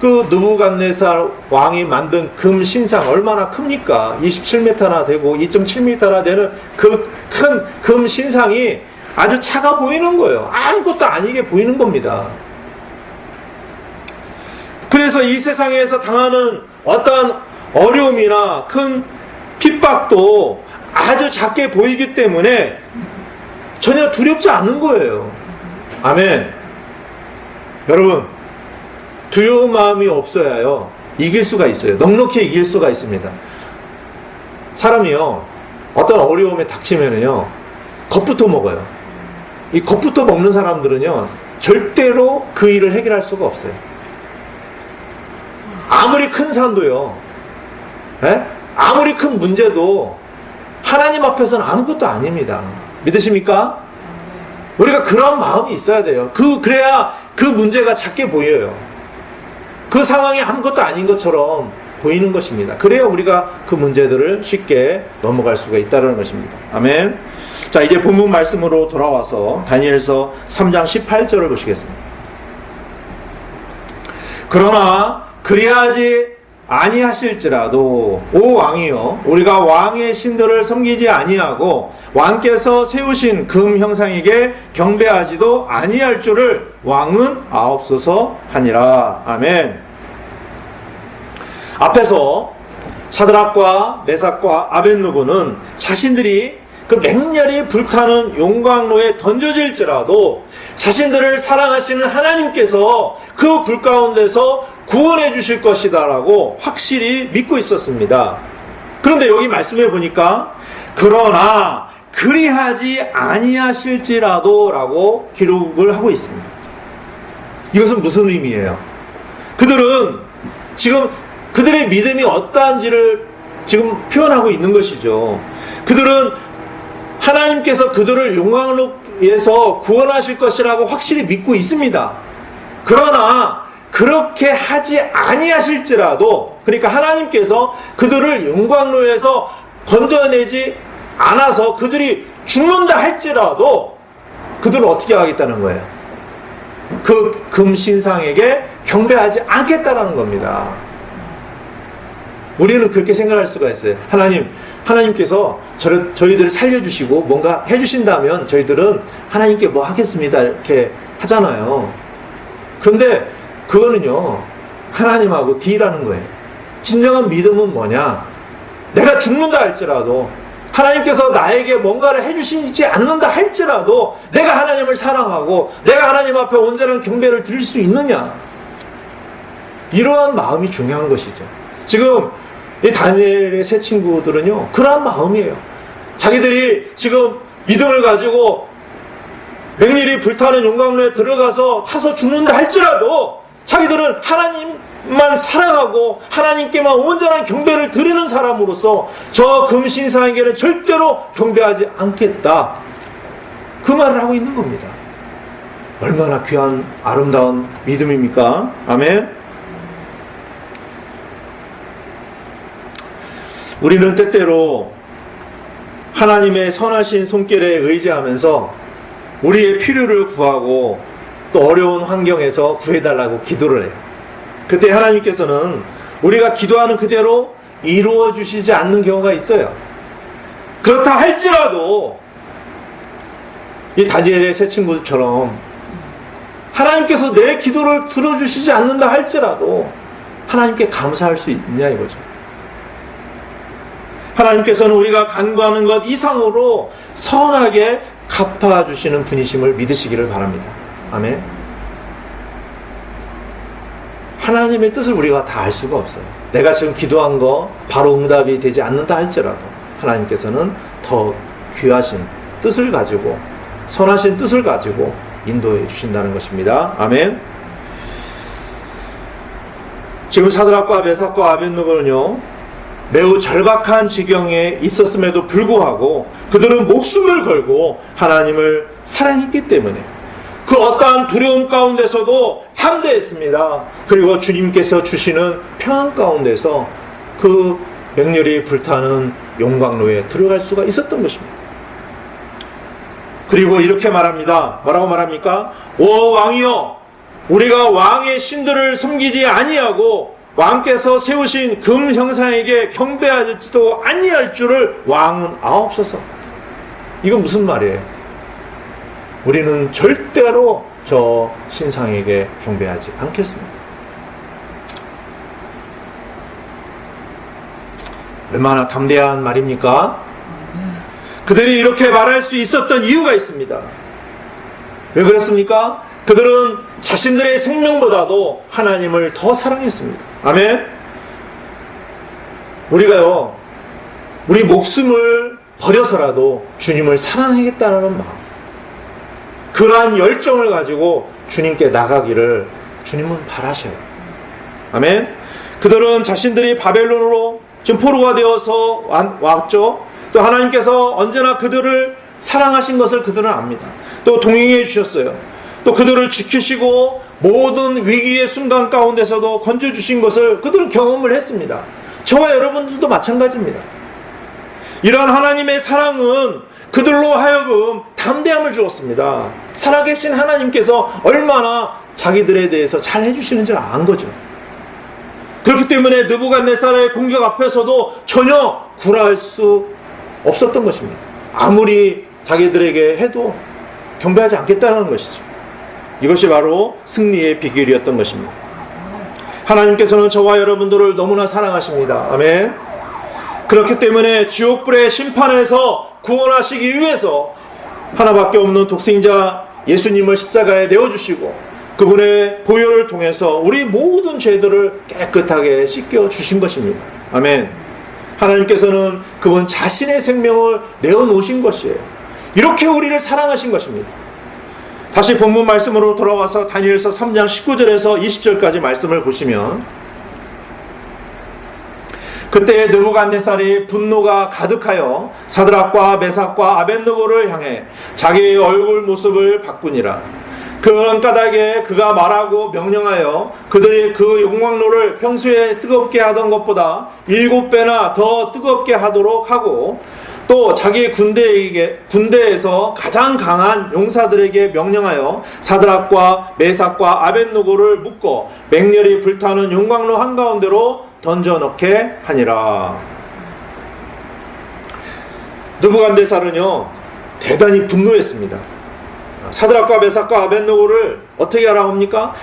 그 느부갓네살 왕이 만든 금 신상 얼마나 큽니까? 27m나 되고 2.7m나 되는 그 큰 금 신상이 아주 작아 보이는 거예요. 아무것도 아니게 보이는 겁니다. 그래서 이 세상에서 당하는 어떤 어려움이나 큰 핍박도 아주 작게 보이기 때문에 전혀 두렵지 않은 거예요. 아멘. 여러분, 두려운 마음이 없어야요 이길 수가 있어요. 넉넉히 이길 수가 있습니다. 사람이요 어떤 어려움에 닥치면은요 겁부터 먹어요. 이 겁부터 먹는 사람들은요 절대로 그 일을 해결할 수가 없어요. 아무리 큰 산도요, 아무리 큰 문제도 하나님 앞에서는 아무것도 아닙니다. 믿으십니까? 우리가 그런 마음이 있어야 돼요. 그래야 그 문제가 작게 보여요. 그 상황이 아무것도 아닌 것처럼 보이는 것입니다. 그래야 우리가 그 문제들을 쉽게 넘어갈 수가 있다는 것입니다. 아멘. 자, 이제 본문 말씀으로 돌아와서 다니엘서 3장 18절을 보시겠습니다. 그러나 그리하지 아니하실지라도 오 왕이여, 우리가 왕의 신들을 섬기지 아니하고 왕께서 세우신 금 형상에게 경배하지도 아니할 줄을 왕은 아옵소서 하니라. 아멘. 앞에서 사드락과 메삭과 아벳느고는 자신들이 그 맹렬히 불타는 용광로에 던져질지라도 자신들을 사랑하시는 하나님께서 그 불 가운데서 구원해 주실 것이다 라고 확실히 믿고 있었습니다. 그런데 여기 말씀해 보니까 그러나 그리하지 아니하실지라도 라고 기록을 하고 있습니다. 이것은 무슨 의미예요? 그들은 지금 그들의 믿음이 어떠한지를 지금 표현하고 있는 것이죠. 그들은 하나님께서 그들을 용광로에서 구원하실 것이라고 확실히 믿고 있습니다. 그러나 그렇게 하지 아니하실지라도, 그러니까 하나님께서 그들을 용광로에서 건져내지 않아서 그들이 죽는다 할지라도 그들은 어떻게 하겠다는 거예요? 그 금신상에게 경배하지 않겠다라는 겁니다. 우리는 그렇게 생각할 수가 있어요. 하나님께서 저희들을 살려주시고 뭔가 해주신다면 저희들은 하나님께 뭐 하겠습니다 이렇게 하잖아요. 그런데 그거는요, 하나님하고 딜하는 거예요. 진정한 믿음은 뭐냐? 내가 죽는다 할지라도, 하나님께서 나에게 뭔가를 해주시지 않는다 할지라도 내가 하나님을 사랑하고 내가 하나님 앞에 온전한 경배를 드릴 수 있느냐, 이러한 마음이 중요한 것이죠. 지금 이 다니엘의 세 친구들은요, 그러한 마음이에요. 자기들이 지금 믿음을 가지고 맹렬히 불타는 용광로에 들어가서 타서 죽는다 할지라도 자기들은 하나님만 사랑하고 하나님께만 온전한 경배를 드리는 사람으로서 저 금신상에게는 절대로 경배하지 않겠다, 그 말을 하고 있는 겁니다. 얼마나 귀한 아름다운 믿음입니까? 아멘. 우리는 때때로 하나님의 선하신 손길에 의지하면서 우리의 필요를 구하고 또 어려운 환경에서 구해달라고 기도를 해요. 그때 하나님께서는 우리가 기도하는 그대로 이루어 주시지 않는 경우가 있어요. 그렇다 할지라도 이 다니엘의 세 친구처럼 하나님께서 내 기도를 들어주시지 않는다 할지라도 하나님께 감사할 수 있냐 이거죠. 하나님께서는 우리가 간구하는 것 이상으로 선하게 갚아주시는 분이심을 믿으시기를 바랍니다. 아멘. 하나님의 뜻을 우리가 다 알 수가 없어요. 내가 지금 기도한 거 바로 응답이 되지 않는다 할지라도 하나님께서는 더 귀하신 뜻을 가지고, 선하신 뜻을 가지고 인도해 주신다는 것입니다. 아멘. 지금 사드락과 메삭과 아벳느고는요, 매우 절박한 지경에 있었음에도 불구하고 그들은 목숨을 걸고 하나님을 사랑했기 때문에 그 어떠한 두려움 가운데서도 담대했습니다. 그리고 주님께서 주시는 평안 가운데서 그 맹렬히 불타는 용광로에 들어갈 수가 있었던 것입니다. 그리고 이렇게 말합니다. 뭐라고 말합니까? 오 왕이여, 우리가 왕의 신들을 섬기지 아니하고 왕께서 세우신 금 형상에게 경배하지도 아니할 줄을 왕은 아옵소서. 이건 무슨 말이에요? 우리는 절대로 저 신상에게 경배하지 않겠습니다. 얼마나 담대한 말입니까? 그들이 이렇게 말할 수 있었던 이유가 있습니다. 왜 그렇습니까? 그들은 자신들의 생명보다도 하나님을 더 사랑했습니다. 아멘. 우리가요, 우리 목숨을 버려서라도 주님을 사랑하겠다는 마음, 그러한 열정을 가지고 주님께 나가기를 주님은 바라셔요. 아멘. 그들은 자신들이 바벨론으로 지금 포로가 되어서 왔죠. 또 하나님께서 언제나 그들을 사랑하신 것을 그들은 압니다. 또 동행해 주셨어요. 또 그들을 지키시고 모든 위기의 순간 가운데서도 건져주신 것을 그들은 경험을 했습니다. 저와 여러분들도 마찬가지입니다. 이러한 하나님의 사랑은 그들로 하여금 담대함을 주었습니다. 살아계신 하나님께서 얼마나 자기들에 대해서 잘 해주시는지 안 거죠. 그렇기 때문에 느부갓네살의 공격 앞에서도 전혀 굴할 수 없었던 것입니다. 아무리 자기들에게 해도 경배하지 않겠다는 것이죠. 이것이 바로 승리의 비결이었던 것입니다. 하나님께서는 저와 여러분들을 너무나 사랑하십니다. 아멘. 그렇기 때문에 지옥불의 심판에서 구원하시기 위해서 하나밖에 없는 독생자 예수님을 십자가에 내어주시고 그분의 보혈을 통해서 우리 모든 죄들을 깨끗하게 씻겨주신 것입니다. 아멘. 하나님께서는 그분 자신의 생명을 내어놓으신 것이에요. 이렇게 우리를 사랑하신 것입니다. 다시 본문 말씀으로 돌아와서 다니엘서 3장 19절에서 20절까지 말씀을 보시면, 그때 느부갓네살이 분노가 가득하여 사드락과 메삭과 아벳느고를 향해 자기의 얼굴 모습을 바꾸니라. 그런 까닭에 그가 말하고 명령하여 그들이 그 용광로를 평소에 뜨겁게 하던 것보다 7배나 더 뜨겁게 하도록 하고, 또 자기 군대에서 가장 강한 용사들에게 명령하여 사드락과 메삭과 아벳노고를 묶어 맹렬히 불타는 용광로 한가운데로 던져넣게 하니라. 느부갓네살은요 대단히 분노했습니다. 사드락과 메삭과 아벳노고를 어떻게 하라고 합니까?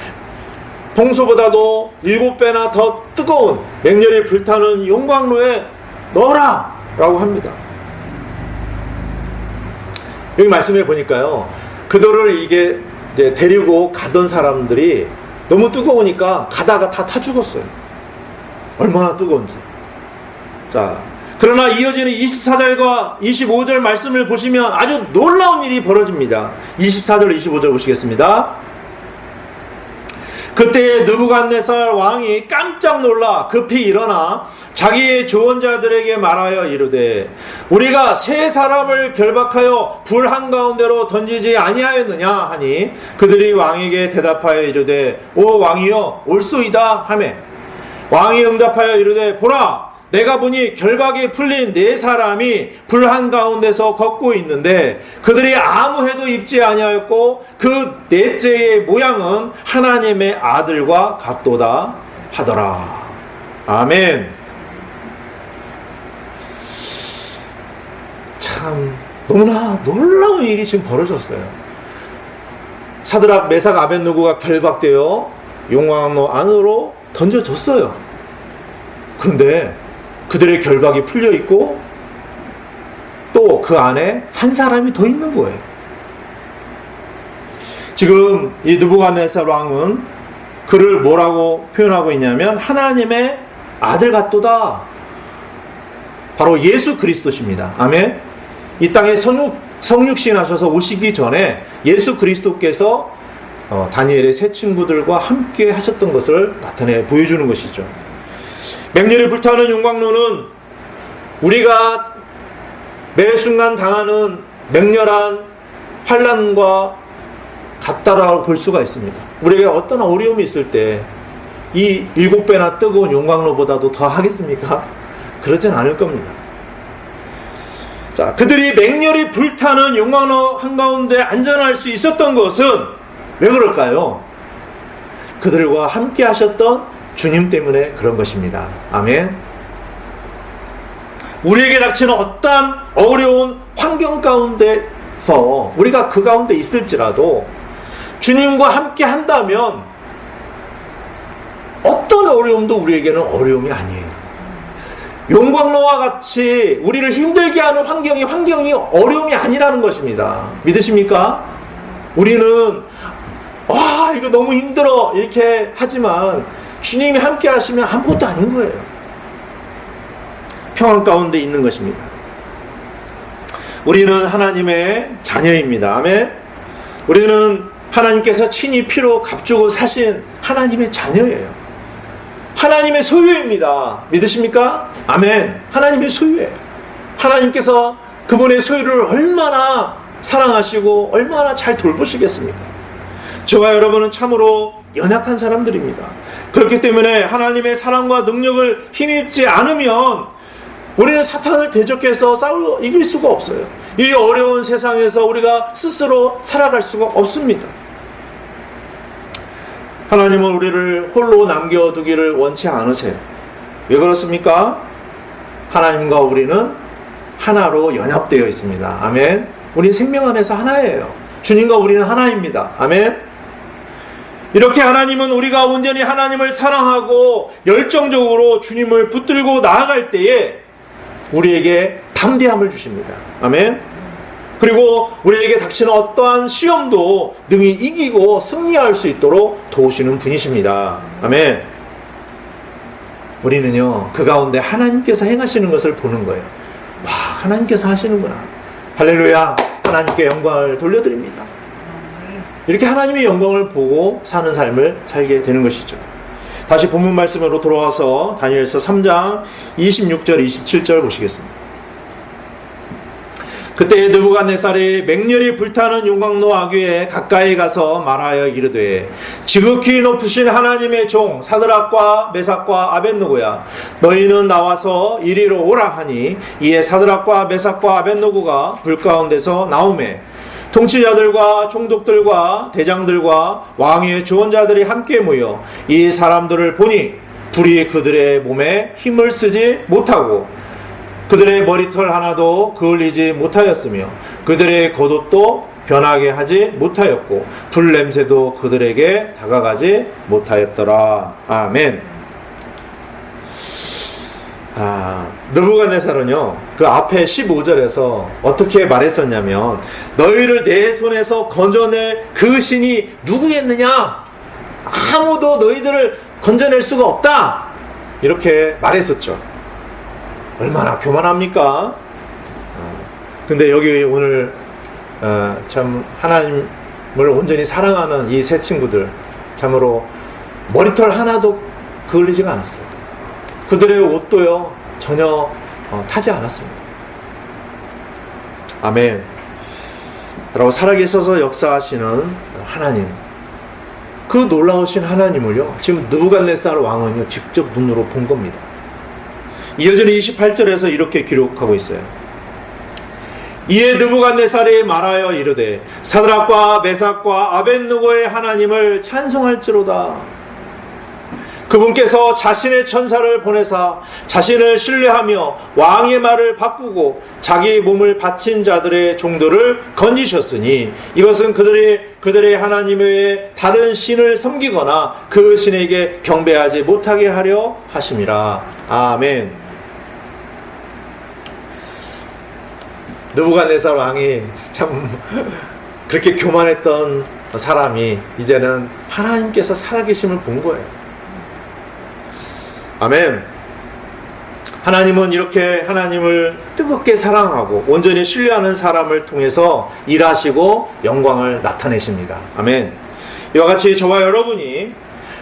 평소보다도 7배나 더 뜨거운 맹렬히 불타는 용광로에 넣어라 라고 합니다. 여기 말씀해 보니까요, 그들을 이게 데리고 가던 사람들이 너무 뜨거우니까 가다가 다 타 죽었어요. 얼마나 뜨거운지. 자, 그러나 이어지는 24절과 25절 말씀을 보시면 아주 놀라운 일이 벌어집니다. 24절, 25절 보시겠습니다. 그때 느부갓네살 왕이 깜짝 놀라 급히 일어나 자기의 조언자들에게 말하여 이르되, 우리가 세 사람을 결박하여 불 한가운데로 던지지 아니하였느냐 하니, 그들이 왕에게 대답하여 이르되, 오 왕이여 올소이다 하매, 왕이 응답하여 이르되, 보라 내가 보니 결박이 풀린 4사람이 불 한가운데서 걷고 있는데 그들이 아무 해도 입지 아니하였고 그 넷째의 모양은 하나님의 아들과 같도다 하더라. 아멘. 참 너무나 놀라운 일이 지금 벌어졌어요. 사드락, 메삭, 아벳노고가 결박되어 용광로 안으로 던져졌어요. 그런데 그들의 결박이 풀려 있고 또 그 안에 한 사람이 더 있는 거예요. 지금 이 느부갓네살 왕은 그를 뭐라고 표현하고 있냐면 하나님의 아들 같도다. 바로 예수 그리스도십니다. 아멘. 이 땅에 성육신 하셔서 오시기 전에 예수 그리스도께서 다니엘의 세 친구들과 함께 하셨던 것을 나타내 보여주는 것이죠. 맹렬히 불타는 용광로는 우리가 매 순간 당하는 맹렬한 환난과 같다라고 볼 수가 있습니다. 우리에게 어떤 어려움이 있을 때 이 7배나 뜨거운 용광로보다도 더 하겠습니까? 그러진 않을 겁니다. 자, 그들이 맹렬히 불타는 용광로 한가운데 안전할 수 있었던 것은 왜 그럴까요? 그들과 함께 하셨던 주님 때문에 그런 것입니다. 아멘. 우리에게 닥치는 어떠한 어려운 환경 가운데서 우리가 그 가운데 있을지라도 주님과 함께 한다면 어떤 어려움도 우리에게는 어려움이 아니에요. 용광로와 같이 우리를 힘들게 하는 환경이 어려움이 아니라는 것입니다. 믿으십니까? 우리는 이거 너무 힘들어 이렇게 하지만 주님이 함께 하시면 아무것도 아닌 거예요. 평안 가운데 있는 것입니다. 우리는 하나님의 자녀입니다. 아멘. 우리는 하나님께서 친히 피로 값주고 사신 하나님의 자녀예요. 하나님의 소유입니다. 믿으십니까? 아멘. 하나님의 소유예요. 하나님께서 그분의 소유를 얼마나 사랑하시고 얼마나 잘 돌보시겠습니까? 저와 여러분은 참으로 연약한 사람들입니다. 그렇기 때문에 하나님의 사랑과 능력을 힘입지 않으면 우리는 사탄을 대적해서 이길 수가 없어요. 이 어려운 세상에서 우리가 스스로 살아갈 수가 없습니다. 하나님은 우리를 홀로 남겨두기를 원치 않으세요. 왜 그렇습니까? 하나님과 우리는 하나로 연합되어 있습니다. 아멘. 우린 생명 안에서 하나예요. 주님과 우리는 하나입니다. 아멘. 이렇게 하나님은 우리가 온전히 하나님을 사랑하고 열정적으로 주님을 붙들고 나아갈 때에 우리에게 담대함을 주십니다. 아멘. 그리고 우리에게 닥치는 어떠한 시험도 능히 이기고 승리할 수 있도록 도우시는 분이십니다. 아멘. 우리는요, 그 가운데 하나님께서 행하시는 것을 보는 거예요. 와, 하나님께서 하시는구나. 할렐루야. 하나님께 영광을 돌려드립니다. 이렇게 하나님의 영광을 보고 사는 삶을 살게 되는 것이죠. 다시 본문 말씀으로 돌아와서 다니엘서 3장 26절 27절 보시겠습니다. 그때 느부갓네살이 맹렬히 불타는 용광로 아귀에 가까이 가서 말하여 이르되 지극히 높으신 하나님의 종 사드락과 메삭과 아벳느고야 너희는 나와서 이리로 오라 하니 이에 사드락과 메삭과 아벳느고가 불 가운데서 나오매 통치자들과 총독들과 대장들과 왕의 조언자들이 함께 모여 이 사람들을 보니 불이 그들의 몸에 힘을 쓰지 못하고 그들의 머리털 하나도 그을리지 못하였으며 그들의 겉옷도 변하게 하지 못하였고 불 냄새도 그들에게 다가가지 못하였더라. 아멘. 느부갓네살은요 그 앞에 15절에서 어떻게 말했었냐면 너희를 내 손에서 건져낼 그 신이 누구겠느냐, 아무도 너희들을 건져낼 수가 없다, 이렇게 말했었죠. 얼마나 교만합니까? 근데 여기 오늘 참 하나님을 온전히 사랑하는 이 세 친구들 참으로 머리털 하나도 그을리지가 않았어요. 그들의 옷도요 전혀 타지 않았습니다. 아멘. 여러분, 살아계셔서 역사하시는 하나님, 그 놀라우신 하나님을요 지금 느부갓네살 왕은요 직접 눈으로 본 겁니다. 이어지는 28절에서 이렇게 기록하고 있어요. 이에 느부갓네살이 말하여 이르되 사드락과 메삭과 아벳느고의 하나님을 찬송할지로다. 그분께서 자신의 천사를 보내사 자신을 신뢰하며 왕의 말을 바꾸고 자기 몸을 바친 자들의 종들을 건지셨으니 이것은 그들의 하나님 외에 다른 신을 섬기거나 그 신에게 경배하지 못하게 하려 하심이라. 아멘. 느부갓네살 왕이 참 그렇게 교만했던 사람이 이제는 하나님께서 살아계심을 본 거예요. 아멘. 하나님은 이렇게 하나님을 뜨겁게 사랑하고 온전히 신뢰하는 사람을 통해서 일하시고 영광을 나타내십니다. 아멘. 이와 같이 저와 여러분이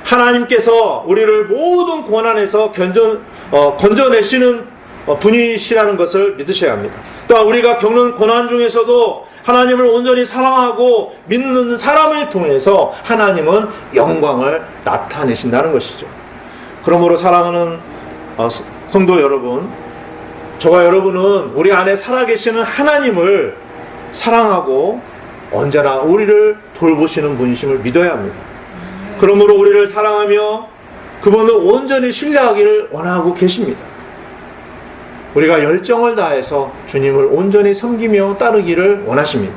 하나님께서 우리를 모든 고난에서 건져내시는 분이시라는 것을 믿으셔야 합니다. 또한 우리가 겪는 고난 중에서도 하나님을 온전히 사랑하고 믿는 사람을 통해서 하나님은 영광을 나타내신다는 것이죠. 그러므로 사랑하는 성도 여러분, 저와 여러분은 우리 안에 살아계시는 하나님을 사랑하고 언제나 우리를 돌보시는 분이심을 믿어야 합니다. 그러므로 우리를 사랑하며 그분을 온전히 신뢰하기를 원하고 계십니다. 우리가 열정을 다해서 주님을 온전히 섬기며 따르기를 원하십니다.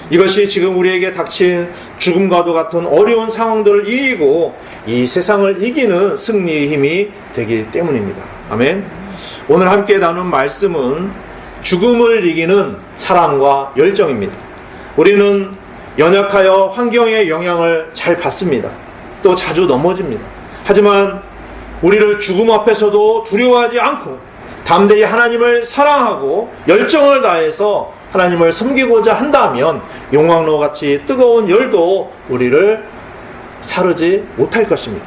이것이 지금 우리에게 닥친 죽음과도 같은 어려운 상황들을 이기고 이 세상을 이기는 승리의 힘이 되기 때문입니다. 아멘. 오늘 함께 나눈 말씀은 죽음을 이기는 사랑과 열정입니다. 우리는 연약하여 환경의 영향을 잘 받습니다. 또 자주 넘어집니다. 하지만 우리를 죽음 앞에서도 두려워하지 않고 담대히 하나님을 사랑하고 열정을 다해서 하나님을 섬기고자 한다면 용광로같이 뜨거운 열도 우리를 사르지 못할 것입니다.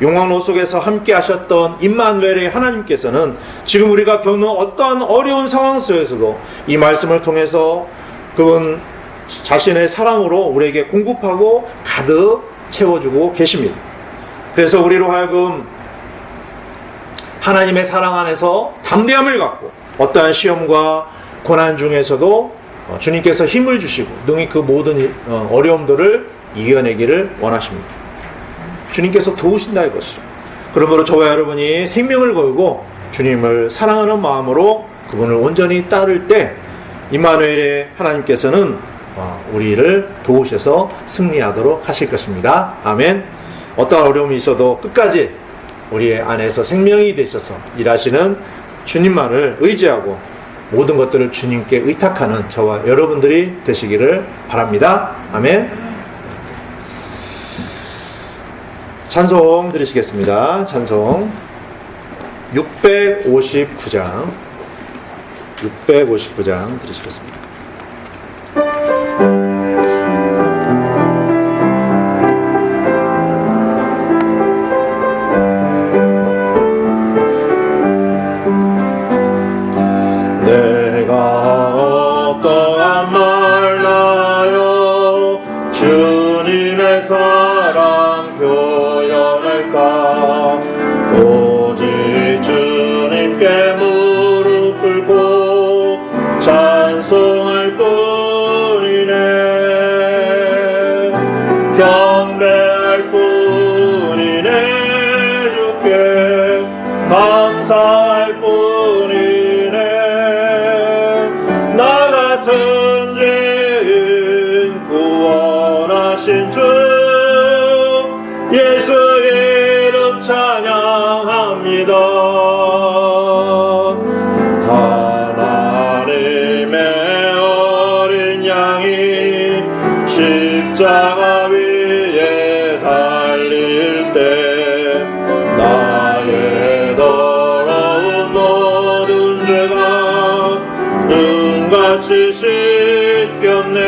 용광로 속에서 함께 하셨던 임마누엘의 하나님께서는 지금 우리가 겪는 어떠한 어려운 상황 속에서도 이 말씀을 통해서 그분 자신의 사랑으로 우리에게 공급하고 가득 채워주고 계십니다. 그래서 우리로 하여금 하나님의 사랑 안에서 담대함을 갖고 어떠한 시험과 고난 중에서도 주님께서 힘을 주시고 능히 그 모든 어려움들을 이겨내기를 원하십니다. 주님께서 도우신다 이것이죠. 그러므로 저와 여러분이 생명을 걸고 주님을 사랑하는 마음으로 그분을 온전히 따를 때 임마누엘의 하나님께서는 우리를 도우셔서 승리하도록 하실 것입니다. 아멘. 어떠한 어려움이 있어도 끝까지 우리의 안에서 생명이 되셔서 일하시는 주님만을 의지하고 모든 것들을 주님께 의탁하는 저와 여러분들이 되시기를 바랍니다. 아멘. 찬송 드리시겠습니다. 찬송 659장 드리시겠습니다. 내가 오직 주님께 무릎 꿇고 찬송할 뿐이네. 경배할 뿐이네. 주께 감사할 뿐이네. 나 같은 죄인 구원하신 주 예수 이름 찬양합니다. 하나님의 어린 양이 십자가 위에 달릴 때 나의 더러운 모든 죄가 눈같이 씻겼네.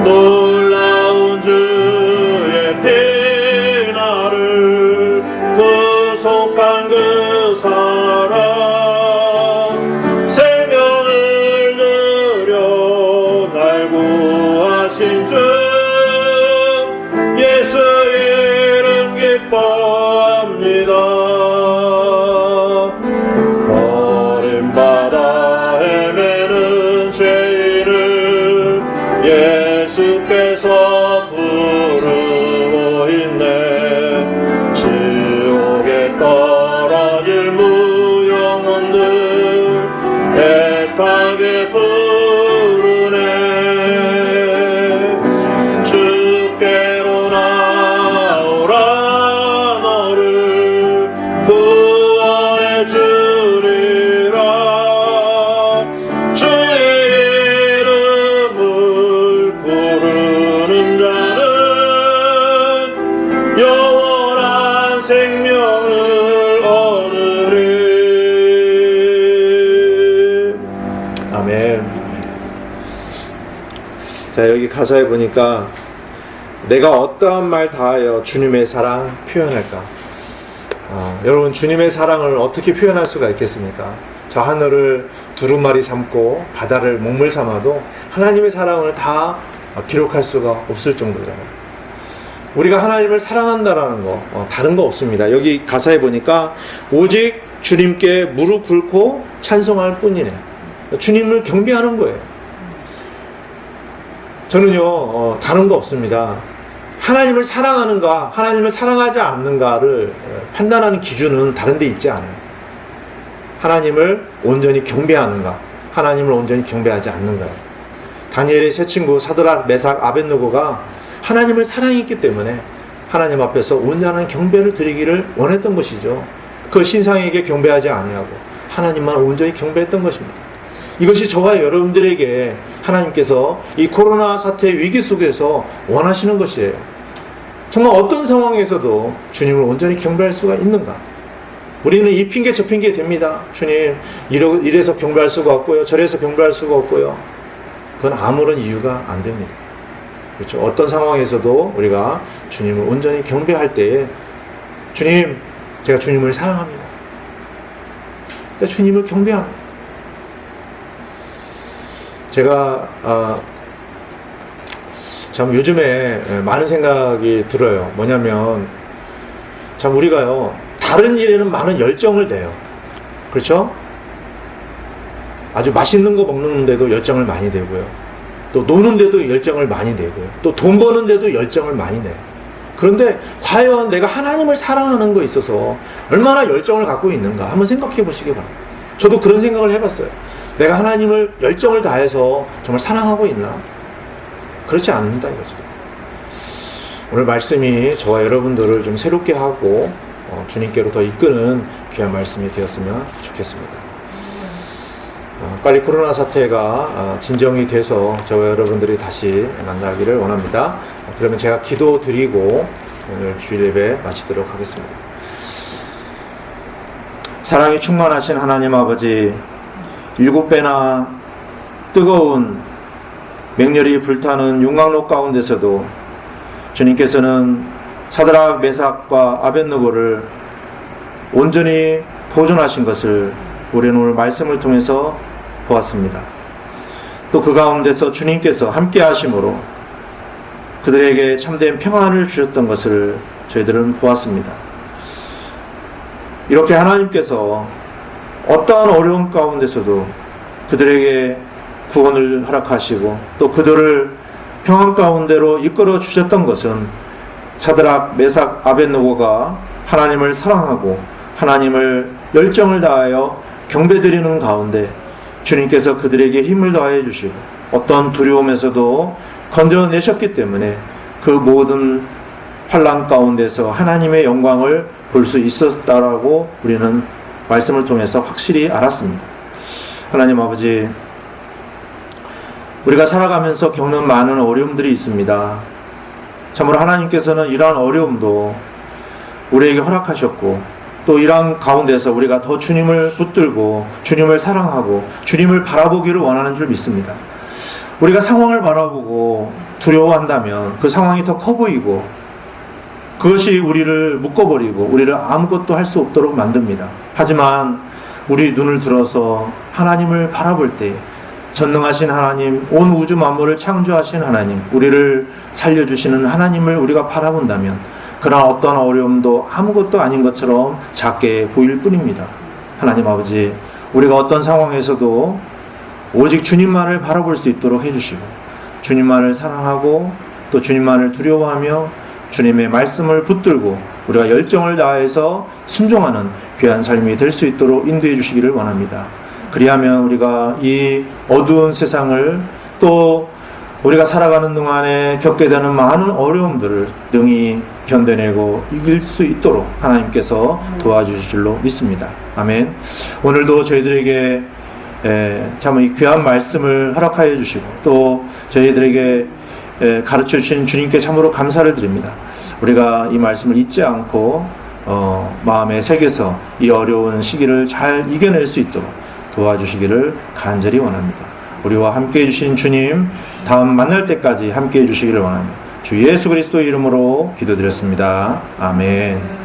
놀라운 주의 피 나를 구속한 그 사랑 생명을 들여 날 구하신 주 예수 이름 기뻐합니다. 버림받아 헤매는 죄인을 예수께서 부르고 있네. 지옥에 떨어질 무영혼들 애타게 부르네. 주께로 나오라. 너를 구원해 주리라. 주의 이름을 부르는 자는 영원한 생명을 얻으리. 아멘. 자, 여기 가사에 보니까 내가 어떠한 말 다하여 주님의 사랑 표현할까? 여러분, 주님의 사랑을 어떻게 표현할 수가 있겠습니까? 저 하늘을 두루마리 삼고 바다를 목물 삼아도 하나님의 사랑을 다 기록할 수가 없을 정도잖아요. 우리가 하나님을 사랑한다라는 거 다른 거 없습니다. 여기 가사에 보니까 오직 주님께 무릎 꿇고 찬송할 뿐이네. 주님을 경배하는 거예요. 저는요 다른 거 없습니다. 하나님을 사랑하는가 하나님을 사랑하지 않는가를 판단하는 기준은 다른 데 있지 않아요. 하나님을 온전히 경배하는가 하나님을 온전히 경배하지 않는가요. 다니엘의 세 친구 사드락 메삭 아벳느고가 하나님을 사랑했기 때문에 하나님 앞에서 온전한 경배를 드리기를 원했던 것이죠. 그 신상에게 경배하지 아니하고 하나님만 온전히 경배했던 것입니다. 이것이 저와 여러분들에게 하나님께서 이 코로나 사태의 위기 속에서 원하시는 것이에요. 정말 어떤 상황에서도 주님을 온전히 경배할 수가 있는가? 우리는 이 핑계 저 핑계 됩니다. 주님 이래서 경배할 수가 없고요, 저래서 경배할 수가 없고요. 그건 아무런 이유가 안 됩니다. 그렇죠? 어떤 상황에서도 우리가 주님을 온전히 경배할 때에 주님, 제가 주님을 사랑합니다. 주님을 경배합니다. 제가 참 요즘에 많은 생각이 들어요. 뭐냐면 참 우리가요 다른 일에는 많은 열정을 내요. 그렇죠? 아주 맛있는 거 먹는데도 열정을 많이 내고요. 또 노는데도 열정을 많이 내고요. 또 돈 버는데도 열정을 많이 내요. 그런데 과연 내가 하나님을 사랑하는 거에 있어서 얼마나 열정을 갖고 있는가 한번 생각해 보시기 바랍니다. 저도 그런 생각을 해봤어요. 내가 하나님을 열정을 다해서 정말 사랑하고 있나? 그렇지 않는다 이거죠. 오늘 말씀이 저와 여러분들을 좀 새롭게 하고 주님께로 더 이끄는 귀한 말씀이 되었으면 좋겠습니다. 빨리 코로나 사태가 진정이 돼서 저와 여러분들이 다시 만나기를 원합니다. 그러면 제가 기도 드리고 오늘 주일 예배 마치도록 하겠습니다. 사랑이 충만하신 하나님 아버지, 7배나 뜨거운 맹렬히 불타는 용광로 가운데서도 주님께서는 사드락 메삭과 아벳느고를 온전히 보존하신 것을 우리는 오늘 말씀을 통해서 보았습니다. 또 그 가운데서 주님께서 함께 하심으로 그들에게 참된 평안을 주셨던 것을 저희들은 보았습니다. 이렇게 하나님께서 어떠한 어려움 가운데서도 그들에게 구원을 허락하시고 또 그들을 평안 가운데로 이끌어 주셨던 것은 사드락, 메삭, 아벳느고가 하나님을 사랑하고 하나님을 열정을 다하여 경배드리는 가운데 주님께서 그들에게 힘을 더하여 주시고 어떤 두려움에서도 건져내셨기 때문에 그 모든 환난 가운데서 하나님의 영광을 볼 수 있었다라고 우리는 말씀을 통해서 확실히 알았습니다. 하나님 아버지, 우리가 살아가면서 겪는 많은 어려움들이 있습니다. 참으로 하나님께서는 이러한 어려움도 우리에게 허락하셨고 또 이러한 가운데서 우리가 더 주님을 붙들고 주님을 사랑하고 주님을 바라보기를 원하는 줄 믿습니다. 우리가 상황을 바라보고 두려워한다면 그 상황이 더 커 보이고 그것이 우리를 묶어버리고 우리를 아무것도 할 수 없도록 만듭니다. 하지만 우리 눈을 들어서 하나님을 바라볼 때 전능하신 하나님, 온 우주 만물을 창조하신 하나님, 우리를 살려주시는 하나님을 우리가 바라본다면 그러나 어떤 어려움도 아무것도 아닌 것처럼 작게 보일 뿐입니다. 하나님 아버지, 우리가 어떤 상황에서도 오직 주님만을 바라볼 수 있도록 해주시고 주님만을 사랑하고 또 주님만을 두려워하며 주님의 말씀을 붙들고 우리가 열정을 다해서 순종하는 귀한 삶이 될 수 있도록 인도해 주시기를 원합니다. 그리하면 우리가 이 어두운 세상을 또 우리가 살아가는 동안에 겪게 되는 많은 어려움들을 능히 견뎌내고 이길 수 있도록 하나님께서 도와주실 줄로 믿습니다. 아멘. 오늘도 저희들에게 참 이 귀한 말씀을 허락하여 주시고 또 저희들에게 가르쳐 주신 주님께 참으로 감사를 드립니다. 우리가 이 말씀을 잊지 않고 마음에 새겨서 이 어려운 시기를 잘 이겨낼 수 있도록 도와주시기를 간절히 원합니다. 우리와 함께 해주신 주님, 다음 만날 때까지 함께 해주시기를 원합니다. 주 예수 그리스도의 이름으로 기도드렸습니다. 아멘.